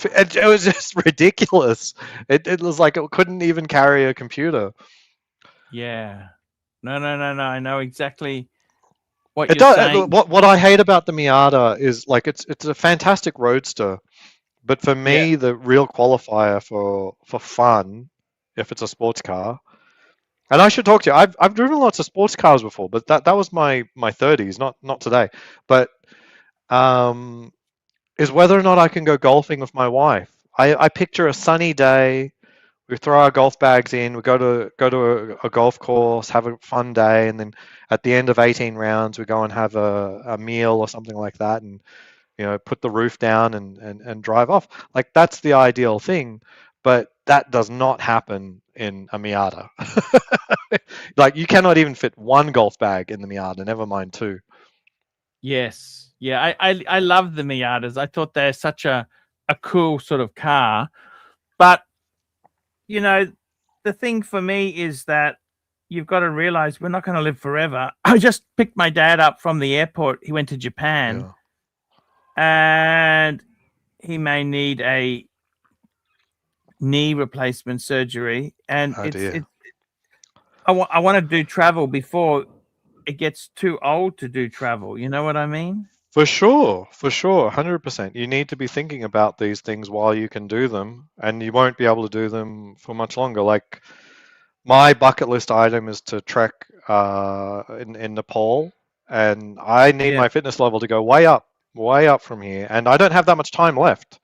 It was just ridiculous. It was like it couldn't even carry a computer. Yeah. No, no, no, no. I know exactly what It you're does. saying. What I hate about the Miata is like it's a fantastic roadster, but for Yeah. me the real qualifier for fun, if it's a sports car, and I should talk to you. I've driven lots of sports cars before, but that was my 30s, not today. But um, is whether or not I can go golfing with my wife. I picture a sunny day. We throw our golf bags in. We go to a golf course, have a fun day, and then at the end of 18 rounds, we go and have a meal or something like that, and put the roof down and drive off. Like that's the ideal thing, but that does not happen in a Miata. Like you cannot even fit one golf bag in the Miata, never mind two. Yes. Yeah. I love the Miatas. I thought they're such a cool sort of car. But the thing for me is that you've got to realize we're not going to live forever. I just picked my dad up from the airport. He went to Japan, and he may need a knee replacement surgery. And Oh dear. I want to do travel before it gets too old to do travel. You know what I mean? For sure, 100%. You need to be thinking about these things while you can do them, and you won't be able to do them for much longer. Like my bucket list item is to trek in Nepal, and I need Yeah. my fitness level to go way up from here, and I don't have that much time left.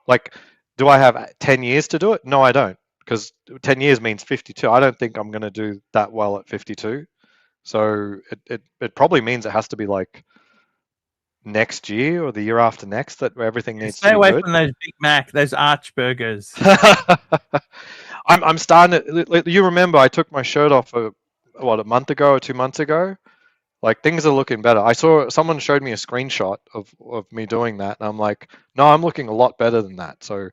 Like, do I have 10 years to do it? No, I don't, because 10 years means 52. I don't think I'm going to do that well at 52. So it probably means it has to be like next year or the year after next that everything needs to Stay be away good. from those Big Mac, those Arch burgers. I'm starting to. You remember I took my shirt off a month ago or 2 months ago. Like things are looking better. I saw someone showed me a screenshot of me doing that, and I'm like, no, I'm looking a lot better than that. So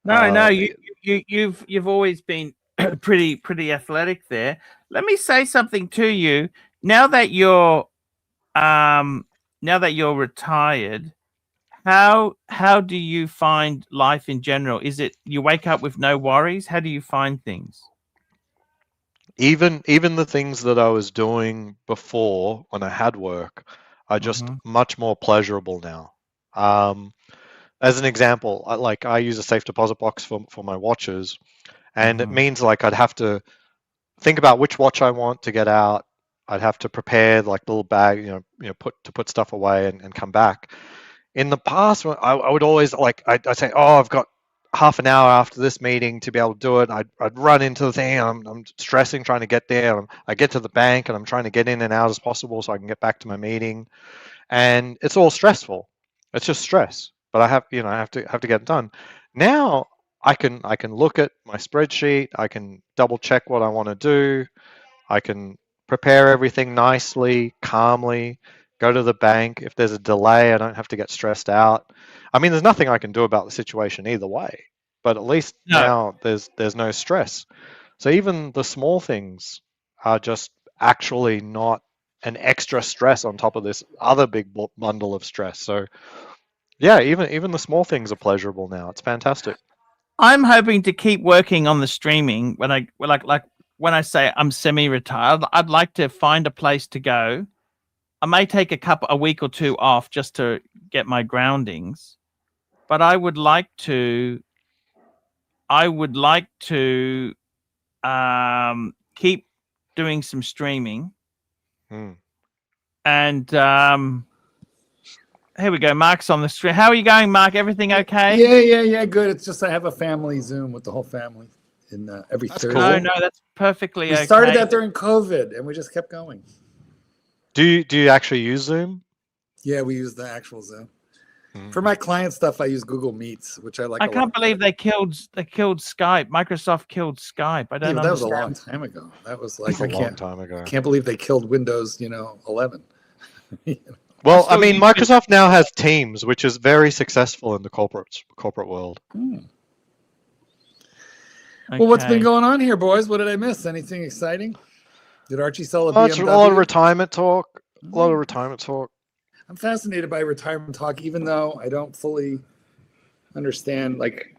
No, you've always been pretty athletic there. Let me say something to you. Now that you're retired, how do you find life in general? Is it you wake up with no worries? How do you find things? even the things that I was doing before when I had work are just much more pleasurable now. As an example, I use a safe deposit box for my watches, and it means like I'd have to think about which watch I want to get out. I'd have to prepare like little bag, put stuff away and come back. In the past, I would always I'd say, oh, I've got half an hour after this meeting to be able to do it. I'd run into the thing. I'm stressing trying to get there. I get to the bank and I'm trying to get in and out as possible so I can get back to my meeting. And it's all stressful. It's just stress. But I have to get it done. Now I can look at my spreadsheet. I can double check what I want to do. I can prepare everything nicely, calmly, go to the bank. If there's a delay, I don't have to get stressed out. I mean, there's nothing I can do about the situation either way, but at least now there's no stress. So even the small things are just actually not an extra stress on top of this other big bundle of stress. So yeah, even the small things are pleasurable now. It's fantastic. I'm hoping to keep working on the streaming when when I say I'm semi-retired. I'd like to find a place to go. I may take a week or two off just to get my groundings, but I would like to keep doing some streaming. And here we go. Mark's on the stream. How are you going, Mark? Everything okay? Yeah. Good. It's just I have a family Zoom with the whole family in every That's Thursday. cool. No, that's perfectly We okay. started that during COVID, and we just kept going. Do you actually use Zoom? Yeah, we use the actual Zoom. For my client stuff, I use Google Meets, which I like. I can't believe they killed Skype. Microsoft killed Skype. I don't that was a understand. long time ago. That was like a long time ago. I can't believe they killed Windows, 11. Well, I mean, Microsoft now has Teams, which is very successful in the corporate world. Okay. Well, what's been going on here, boys? What did I miss? Anything exciting? Did Archie sell a BMW? A lot of retirement talk. A lot of retirement talk. I'm fascinated by retirement talk, even though I don't fully understand. Like,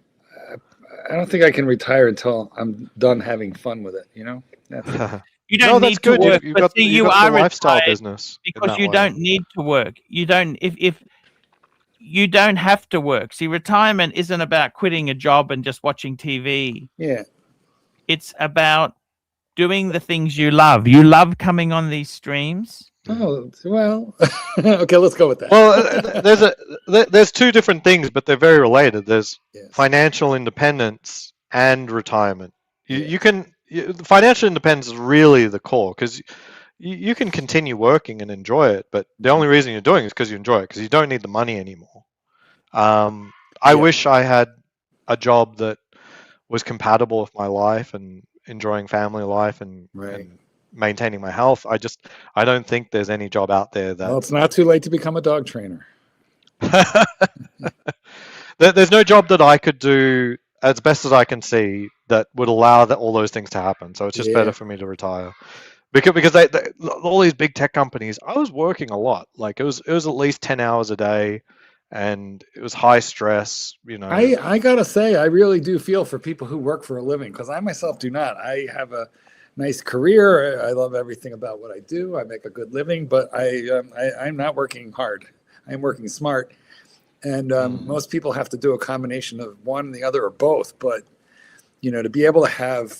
I don't think I can retire until I'm done having fun with it. You don't need to work. You've but got, see, you've you got are the lifestyle retired business because you don't need to work. You don't. If you don't have to work. See, retirement isn't about quitting a job and just watching TV. Yeah. It's about doing the things you love. You love coming on these streams. Oh, well, okay, let's go with that. Well, there's two different things, but they're very related. There's financial independence and retirement. Financial independence is really the core, because you can continue working and enjoy it, but the only reason you're doing it is because you enjoy it, because you don't need the money anymore. I wish I had a job that was compatible with my life and enjoying family life and maintaining my health. I don't think there's any job out there that. Well, it's not too late to become a dog trainer. There's no job that I could do, as best as I can see, that would allow all those things to happen. So it's just better for me to retire. Because they all these big tech companies, I was working a lot. Like it was at least 10 hours a day, and it was high stress. I gotta say, I really do feel for people who work for a living, because I myself do not. I have a nice career. I love everything about what I do. I make a good living, but I'm not working hard. I'm working smart. And most people have to do a combination of one, the other, or both. But to be able to have,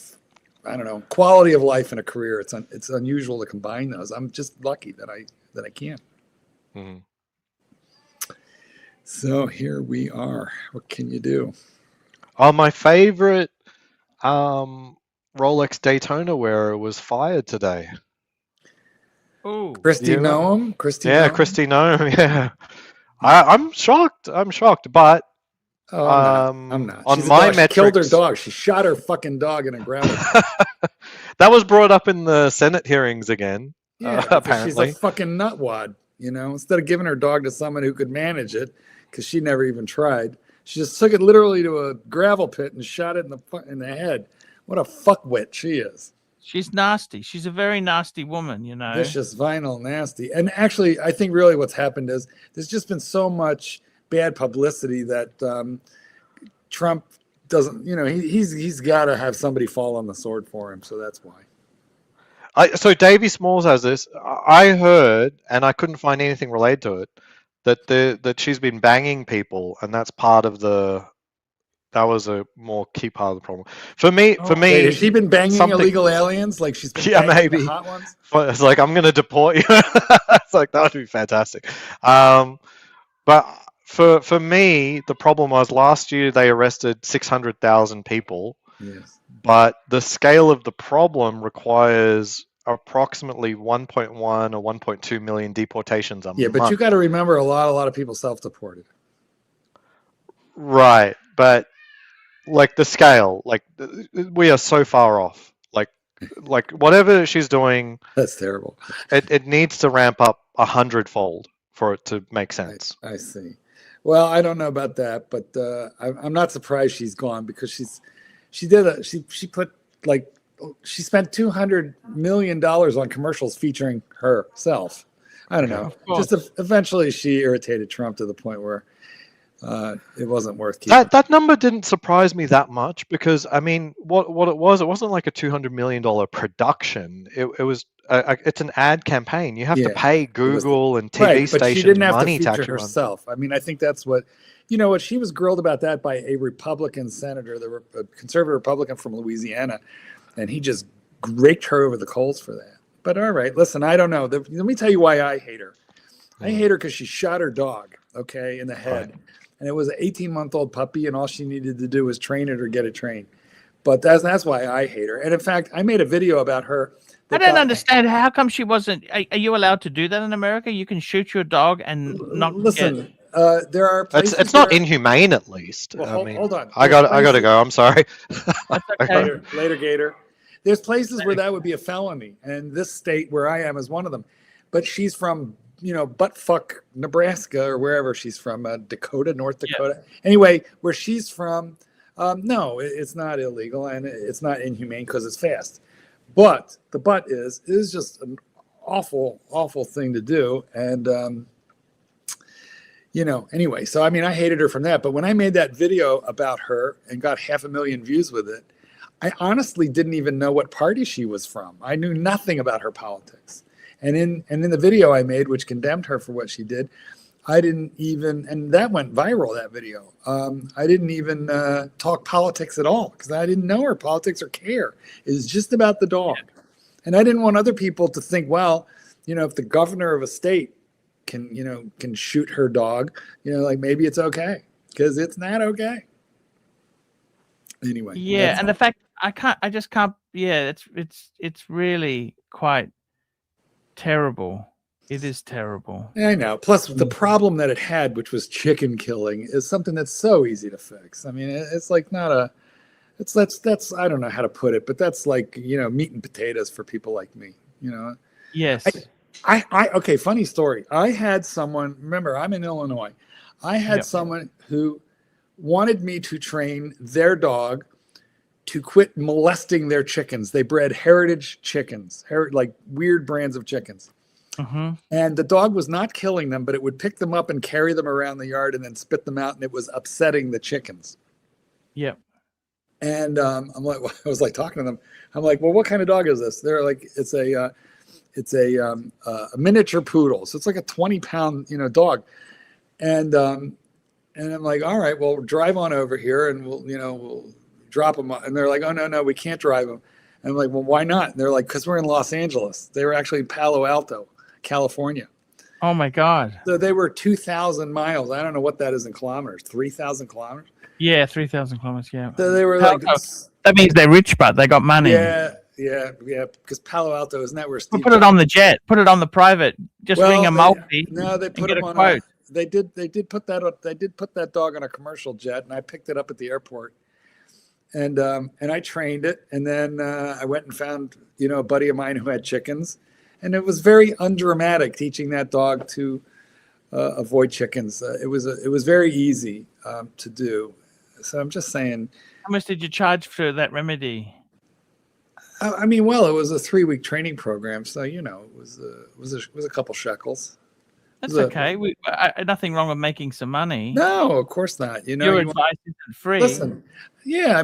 I don't know, quality of life and a career, it's unusual to combine those. I'm just lucky that I can. Mm-hmm. So here we are. What can you do? My favorite Rolex Daytona wearer was fired today. Oh, Christy Noam? Christy Noam, yeah. I'm shocked. But I'm not. On She's my metrics, she killed her dog. She shot her fucking dog in a gravel. That was brought up in the Senate hearings again. Yeah, apparently. She's a fucking nutwad. Instead of giving her dog to someone who could manage it, because she never even tried, she just took it literally to a gravel pit and shot it in the head. What a fuckwit she is. She's nasty. She's a very nasty woman, Vicious, vinyl, nasty. And actually, I think really what's happened is there's just been so much bad publicity that Trump doesn't, he's got to have somebody fall on the sword for him. So that's why. So Davey Smalls has this. I heard, and I couldn't find anything related to it, that she's been banging people, and that's part of that was a more key part of the problem. For me, has she been banging illegal aliens? Like she's been banging the hot ones? It's like, I'm going to deport you. It's like, that would be fantastic. But for me, the problem was last year they arrested 600,000 people. Yes. But the scale of the problem requires approximately 1.1 or 1.2 million deportations a month. Yeah, but you got to remember, a lot of people self-deported. Right, but like the scale, like we are so far off. Like whatever she's doing, that's terrible. It needs to ramp up 100-fold for it to make sense. I see. Well, I don't know about that, but I'm not surprised she's gone, because she spent $200 million on commercials featuring herself. I don't know. Just eventually she irritated Trump to the point where it wasn't worth keeping. That number didn't surprise me that much, because I mean, what it wasn't like a $200 million production. It was it's an ad campaign. You have to pay Google and TV stations money to she didn't have to feature actually herself. I mean, I think that's what. What she was grilled about that by a Republican senator, a conservative Republican from Louisiana, and he just raked her over the coals for that. But all right, listen, I don't know. Let me tell you why I hate her. I hate her because she shot her dog, okay, in the head. Right. And it was an 18-month-old puppy, and all she needed to do was train it or get it trained. But that's why I hate her. And in fact, I made a video about her. I don't understand. How come she wasn't? Are you allowed to do that in America? You can shoot your dog and not listen. There are places. It's not inhumane, at least. Well, hold on. I got to go. I'm sorry. Okay. Later, Gator. There's places where that would be a felony, and this state where I am is one of them. But she's from, buttfuck Nebraska or wherever she's from, Dakota, North Dakota. Yeah. Anyway, where she's from, no, it's not illegal and it's not inhumane because it's fast. But the butt is just an awful, awful thing to do. And, anyway, so I hated her from that. But when I made that video about her and got 500,000 views with it, I honestly didn't even know what party she was from. I knew nothing about her politics. And in the video I made, which condemned her for what she did, I didn't even, and that went viral, that video. I didn't even talk politics at all because I didn't know her politics or care. It was just about the dog. And I didn't want other people to think, well, if the governor of a state can shoot her dog, like maybe it's okay, because it's not okay. Anyway. Yeah, and the fact I just can't. Yeah, it's really quite terrible. It is terrible. I know. Plus, the problem that it had, which was chicken killing, is something that's so easy to fix. It's like not a. That's I don't know how to put it, but that's like meat and potatoes for people like me. Yes. I okay. Funny story. I had someone. Remember, I'm in Illinois. I had someone who wanted me to train their dog to quit molesting their chickens. They bred heritage chickens, like weird brands of chickens. Mm-hmm. And the dog was not killing them, but it would pick them up and carry them around the yard and then spit them out, and it was upsetting the chickens. Yep. And I was like talking to them. I'm like, well, what kind of dog is this? They're like, it's a miniature poodle. So it's like a 20-pound, dog. And I'm like, all right, well, drive on over here and we'll drop them. And they're like, oh, no, we can't drive them. And I'm like, well, why not? And they're like, because we're in Los Angeles. They were actually in Palo Alto, California. Oh, my God. So they were 2,000 miles. I don't know what that is in kilometers. 3,000 kilometers? Yeah, 3,000 kilometers, yeah. So they were like... That means they're rich, but they got money. Yeah, because Palo Alto, isn't that where Steve... Put it on the jet. Put it on the private. Just ring a multi. No, they put them on a... They did put that dog on a commercial jet, and I picked it up at the airport. And I trained it, and then I went and found a buddy of mine who had chickens, and it was very undramatic teaching that dog to avoid chickens. It was very easy to do. So I'm just saying. How much did you charge for that remedy? Well, it was a 3-week training program, so it was a couple shekels. That's okay. Nothing wrong with making some money. No, of course not. Your advice isn't free. Listen, yeah, I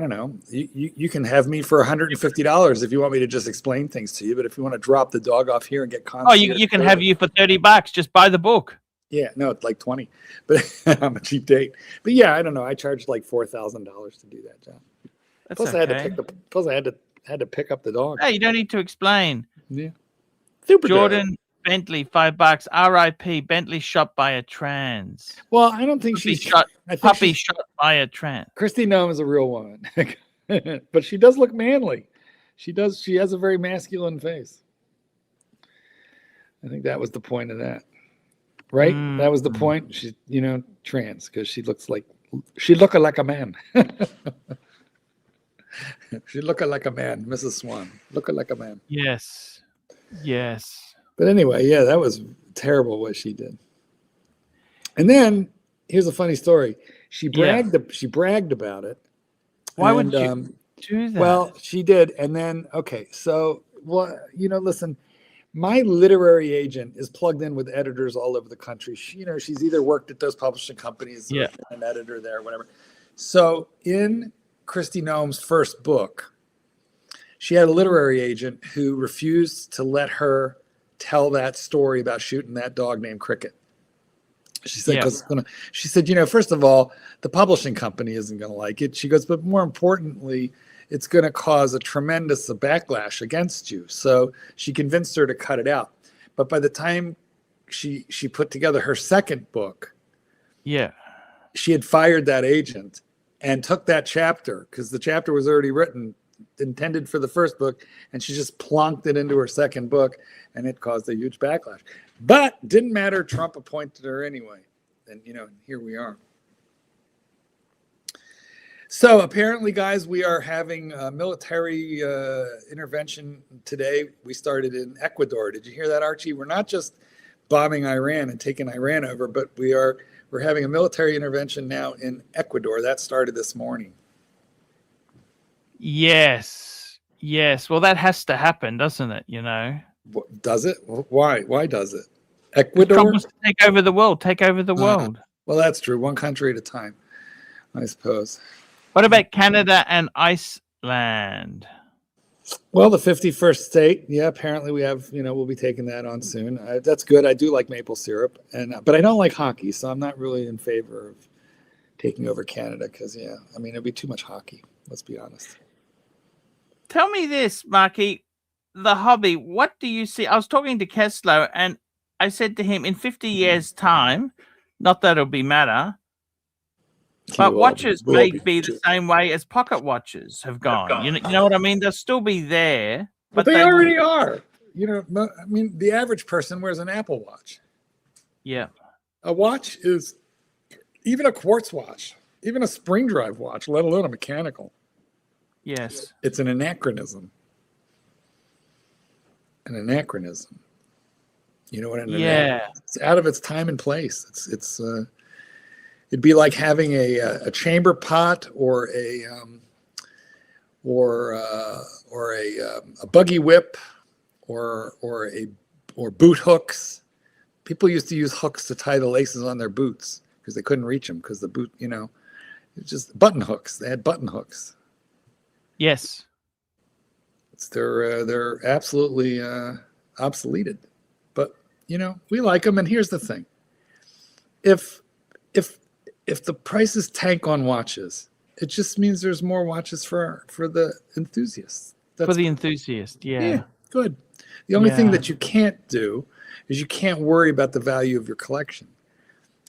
don't know. You can have me for $150 if you want me to just explain things to you. But if you want to drop the dog off here and get content. Oh, you can have you for $30. Just buy the book. Yeah, no, it's like 20, but I'm a cheap date. But yeah, I don't know. I charged like $4,000 to do that job. That's plus, okay. I had to pick up the dog. Hey, you don't need to explain. Yeah. Super Jordan dog. Bentley, $5. R.I.P. Bentley shot by a trans. Well, I don't think puppy she's shot. Puppy shot by a trans. Christy Nome is a real woman, but she does look manly. She does. She has a very masculine face. I think that was the point of that, right? That was the point. She's trans because she look like a man. She look like a man, Mrs. Swan. Look like a man. Yes. But anyway, yeah, that was terrible what she did. And then here's a funny story. She bragged about it. Why would you do that? Well, she did. And then listen, my literary agent is plugged in with editors all over the country. She's either worked at those publishing companies or an editor there or whatever. So in Christy Nome's first book, she had a literary agent who refused to let her tell that story about shooting that dog named Cricket. She said, because she said, first of all, the publishing company isn't going to like it. She goes, but more importantly, it's going to cause a tremendous backlash against you. So she convinced her to cut it out. But by the time she put together her second book, she had fired that agent and took that chapter, because the chapter was already written, intended for the first book, and she just plonked it into her second book, and it caused a huge backlash. But didn't matter. Trump appointed her anyway. And, here we are. So apparently, guys, we are having a military intervention today. We started in Ecuador. Did you hear that, Archie? We're not just bombing Iran and taking Iran over, but we're having a military intervention now in Ecuador. That started this morning. Yes. Well, that has to happen, doesn't it? Does it? Why does it? Ecuador Trump wants to take over the world. Well, that's true. One country at a time, I suppose. What about Canada and Iceland? Well, the 51st state. Yeah, apparently we have. We'll be taking that on soon. That's good. I do like maple syrup, but I don't like hockey, so I'm not really in favor of taking over Canada because, it'd be too much hockey. Let's be honest. Tell me this, Marky, the hobby. What do you see? I was talking to Kessler, and I said to him, in 50 years' time, not that it'll be matter, but watches may be the same way as pocket watches have gone. You know what I mean? They'll still be there. But they already are. The average person wears an Apple Watch. Yeah. A watch is, even a quartz watch, even a spring drive watch, let alone a mechanical. Yes. It's an anachronism. An anachronism. You know what an anachronism? It's out of its time and place. It'd be like having a chamber pot or a buggy whip or boot hooks. People used to use hooks to tie the laces on their boots because they couldn't reach them because the boot, it's just button hooks. They had button hooks. Yes. They're absolutely obsoleted, but we like them. And here's the thing: if the prices tank on watches, it just means there's more watches for the enthusiasts. For the enthusiast, yeah. Good. The only thing that you can't do is you can't worry about the value of your collection.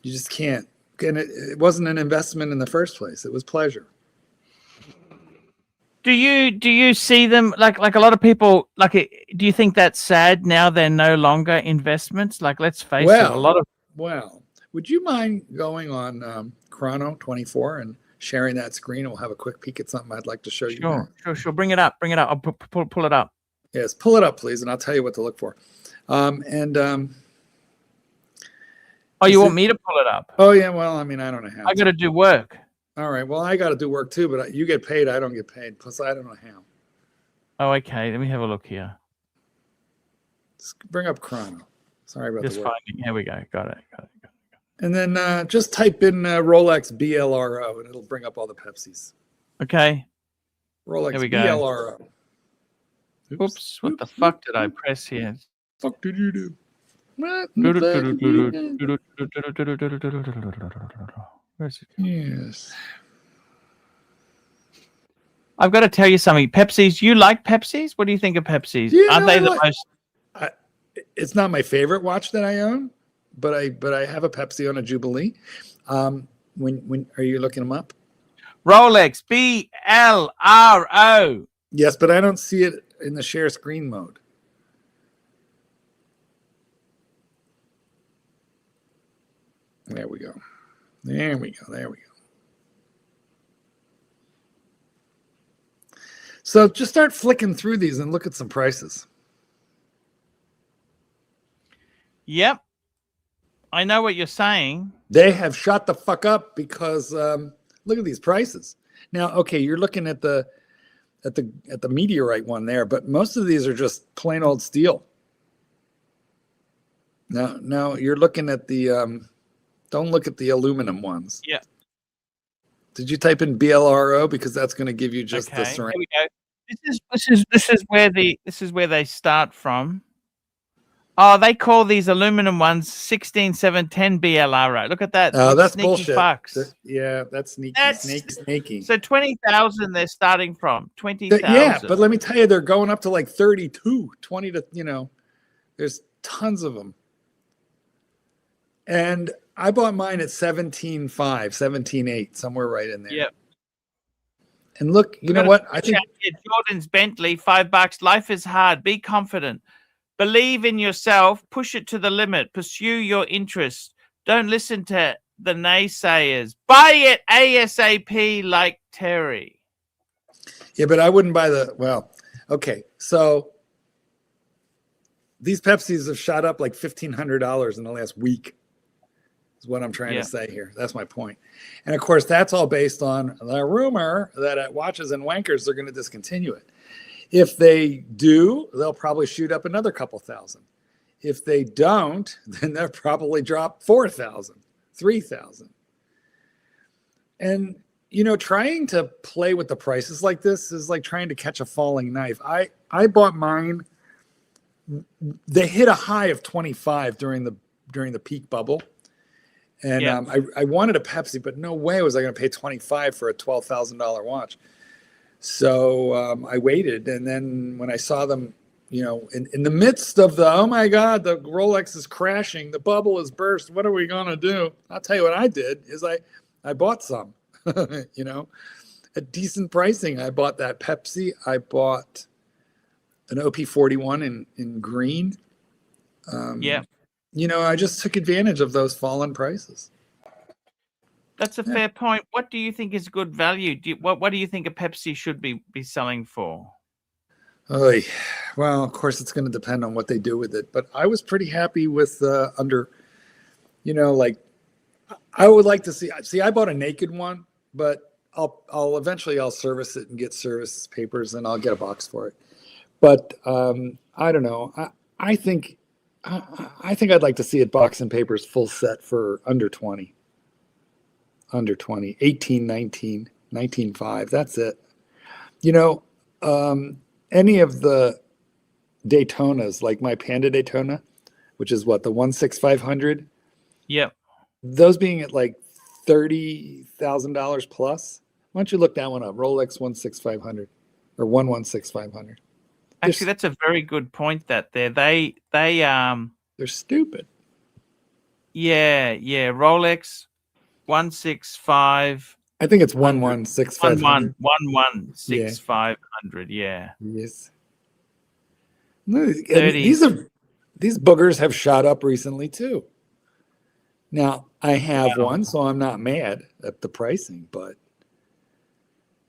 You just can't. And it wasn't an investment in the first place. It was pleasure. Do you see them like a lot of people do you think that's sad now they're no longer investments? Like, let's face it, a lot of. Well, would you mind going on Chrono 24 and sharing that screen? We'll have a quick peek at something I'd like to show you. Sure. Bring it up. I'll pull it up. Yes, pull it up, please, and I'll tell you what to look for. Oh, you want me to pull it up? Oh, yeah. Well, I don't know how. I got to do work. All right. Well, I got to do work too, but you get paid. I don't get paid. Plus, I don't know how. Oh, okay. Let me have a look here. Just bring up Chrono. Sorry about just the work. finding. Here we go. Got it. And then just type in Rolex BLRO, and it'll bring up all the Pepsis. Okay. Rolex here we go. BLRO. Oops. What the fuck did I press here? Fuck did you do? Yes. I've got to tell you something. Pepsis, you like Pepsis? What do you think of Pepsis? Aren't they the most? It's not my favorite watch that I own, but I have a Pepsi on a Jubilee. When are you looking them up? Rolex BLRO. Yes, but I don't see it in the share screen mode. There we go. So just start flicking through these and look at some prices. Yep. I know what you're saying. They have shot the fuck up because look at these prices. Now, okay, you're looking at the meteorite one there, but most of these are just plain old steel. Now you're looking at the don't look at the aluminum ones. Yeah. Did you type in BLRO because that's going to give you just the ceramic? Here we go. This is where they start from. Oh, they call these aluminum ones 16, 7, 10 BLR. Look at that. Oh, that's sneaky bullshit. fucks. Yeah, that's sneaky. That's Snaky. So 20,000 they're starting from. 20,000. Yeah, but let me tell you, they're going up to like 32, 20 to, there's tons of them. And I bought mine at 17.5, 17.8, somewhere right in there. Yep. And look, you know what? I think Jordan's Bentley, $5. Life is hard. Be confident. Believe in yourself. Push it to the limit. Pursue your interests. Don't listen to the naysayers. Buy it ASAP like Terry. Yeah, but I wouldn't buy okay. So these Pepsis have shot up like $1,500 in the last week. Is what I'm trying to say here. That's my point. And of course, that's all based on the rumor that at Watches and Wankers, they're going to discontinue it. If they do, they'll probably shoot up another couple thousand. If they don't, then they'll probably drop 4,000, 3,000. And, trying to play with the prices like this is like trying to catch a falling knife. I bought mine. They hit a high of 25 during the peak bubble. And I wanted a Pepsi, but no way was I going to pay 25 for a $12,000 watch. So I waited. And then when I saw them, in the midst of oh my God, the Rolex is crashing. The bubble is burst. What are we going to do? I'll tell you what I did is I bought some, at decent pricing. I bought that Pepsi. I bought an OP41 in green. I just took advantage of those fallen prices. That's a fair point. What do you think is good value? What do you think a Pepsi should be selling for? Well, of course, it's going to depend on what they do with it. But I was pretty happy with I would like to see. I bought a naked one, but I'll eventually service it and get service papers, and I'll get a box for it. But I don't know. I think I'd like to see it box and papers full set for under 20. Under 20, 18, 19, 19.5. That's it. Any of the Daytonas, like my Panda Daytona, which is what, the 16500? Yep. Those being at like $30,000 plus. Why don't you look that one up? Rolex 16500 or 116,500. Actually, that's a very good point. They're stupid. Yeah. Rolex 165. I think it's 116,500. 116,500. Yeah. Yes. These boogers have shot up recently too. Now I have one, so I'm not mad at the pricing. But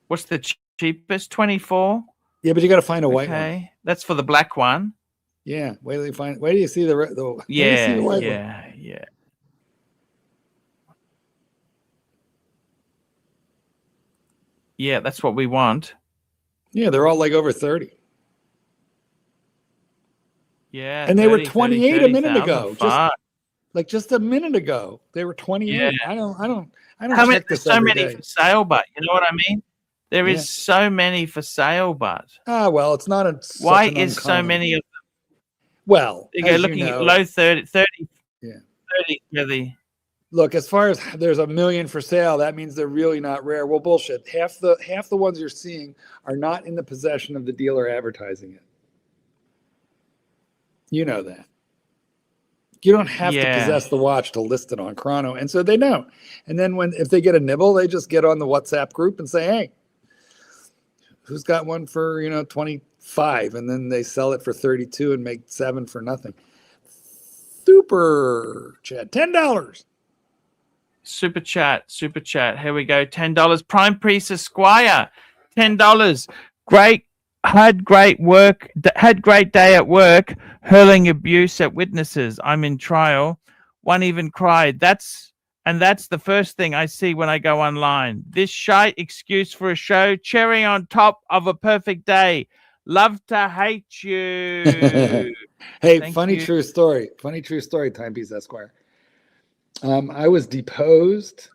what's the cheapest? 24. Yeah, but you got to find a white one. That's for the black one. Yeah. Wait till you find. Wait till you see the Yeah. One. Yeah, that's what we want. Yeah, they're all like over 30. Yeah. And they were 28 a minute ago. Just a minute ago. They were 28. Yeah. I don't check this every day. For sale, but you know what I mean? There is so many for sale, but well, it's not why is so many of them? Well, you go looking at low 30, 30, yeah, 30 really. Look, as far as there's a million for sale, that means they're really not rare. Well, bullshit. Half the ones you're seeing are not in the possession of the dealer advertising it. You know that. You don't have to possess the watch to list it on Chrono, and so they don't. And then if they get a nibble, they just get on the WhatsApp group and say, "Hey, who's got one for 25?" And then they sell it for 32 and make 7 for nothing. Super chat, $10. Super chat. Here we go. $10. Prime Priest Esquire, $10. Had great day at work, hurling abuse at witnesses. I'm in trial. One even cried. That's the first thing I see when I go online. This shite excuse for a show, cherry on top of a perfect day. Love to hate you. Hey, funny true story, Timepiece Esquire. I was deposed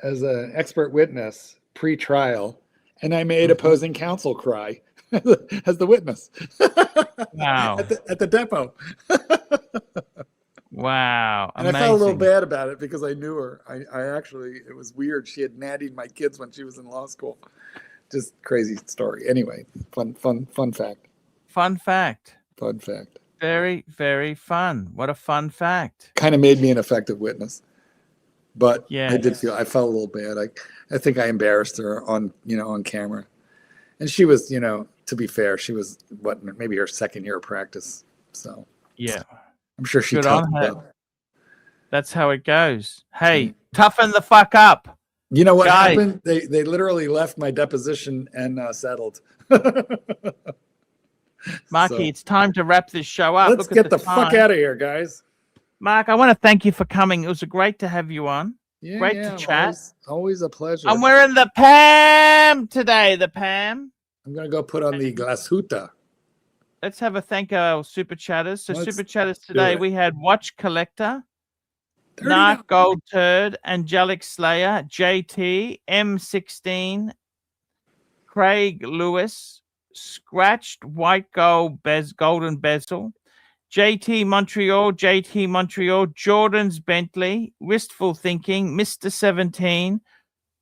as an expert witness pre-trial, and I made opposing counsel cry as the witness. Wow. At the depot. Wow. And I felt a little bad about it because I knew her. I actually, it was weird. She had nannied my kids when she was in law school. Just crazy story. Anyway, fun fact. Fun fact. Fun fact. Very, very fun. What a fun fact. Kind of made me an effective witness. But yeah, I felt a little bad. I think I embarrassed her on camera. And she was, to be fair, she was maybe her second year of practice. So yeah, I'm sure she good toughened on her. up. That's how it goes. Hey, toughen the fuck up. You know what happened? They literally left my deposition and settled. Marky, it's time to wrap this show up. Let's get the fuck out of here, guys. Mark, I want to thank you for coming. It was great to have you on. Yeah, great to chat. Always a pleasure. I'm wearing the Pam today. The Pam. I'm gonna go put on the glasuta. Let's have a thank our super chatters. So super chatters today we had Watch Collector, Narc Gold Turd, Angelic Slayer, JT, M16, Craig Lewis, Scratched White Gold Golden Bezel, JT Montreal, Jordan's Bentley, Wistful Thinking, Mr. 17,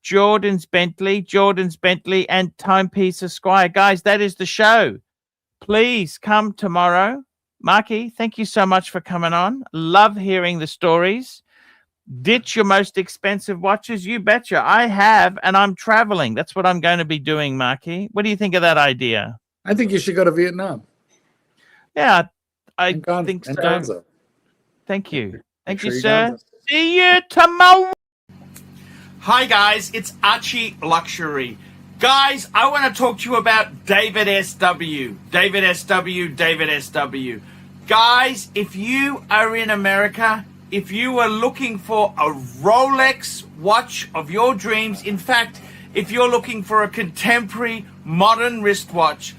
Jordan's Bentley, and Timepiece Esquire. Guys, that is the show. Please come tomorrow. Marky, thank you so much for coming on. Love hearing the stories. Ditch your most expensive watches. You betcha. I have, and I'm traveling. That's what I'm going to be doing, Marky. What do you think of that idea? I think you should go to Vietnam. Yeah, I think so. Gonzo. Thank you. Thank you, sir. See you tomorrow. Hi, guys. It's Archie Luxury. Guys, I want to talk to you about David SW. David SW. Guys, if you are in America, if you are looking for a Rolex watch of your dreams, in fact, if you're looking for a contemporary modern wristwatch,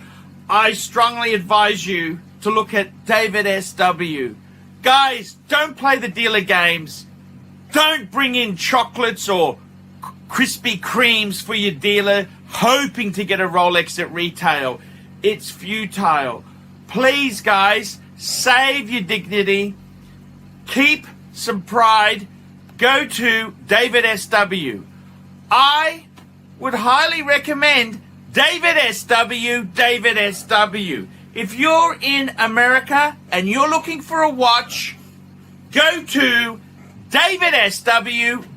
I strongly advise you to look at David SW. Guys, don't play the dealer games. Don't bring in chocolates or Krispy Kremes for your dealer hoping to get a Rolex at retail. It's futile. Please, guys, save your dignity. Keep some pride. Go to David SW. I would highly recommend David SW. If you're in America and you're looking for a watch, go to David SW.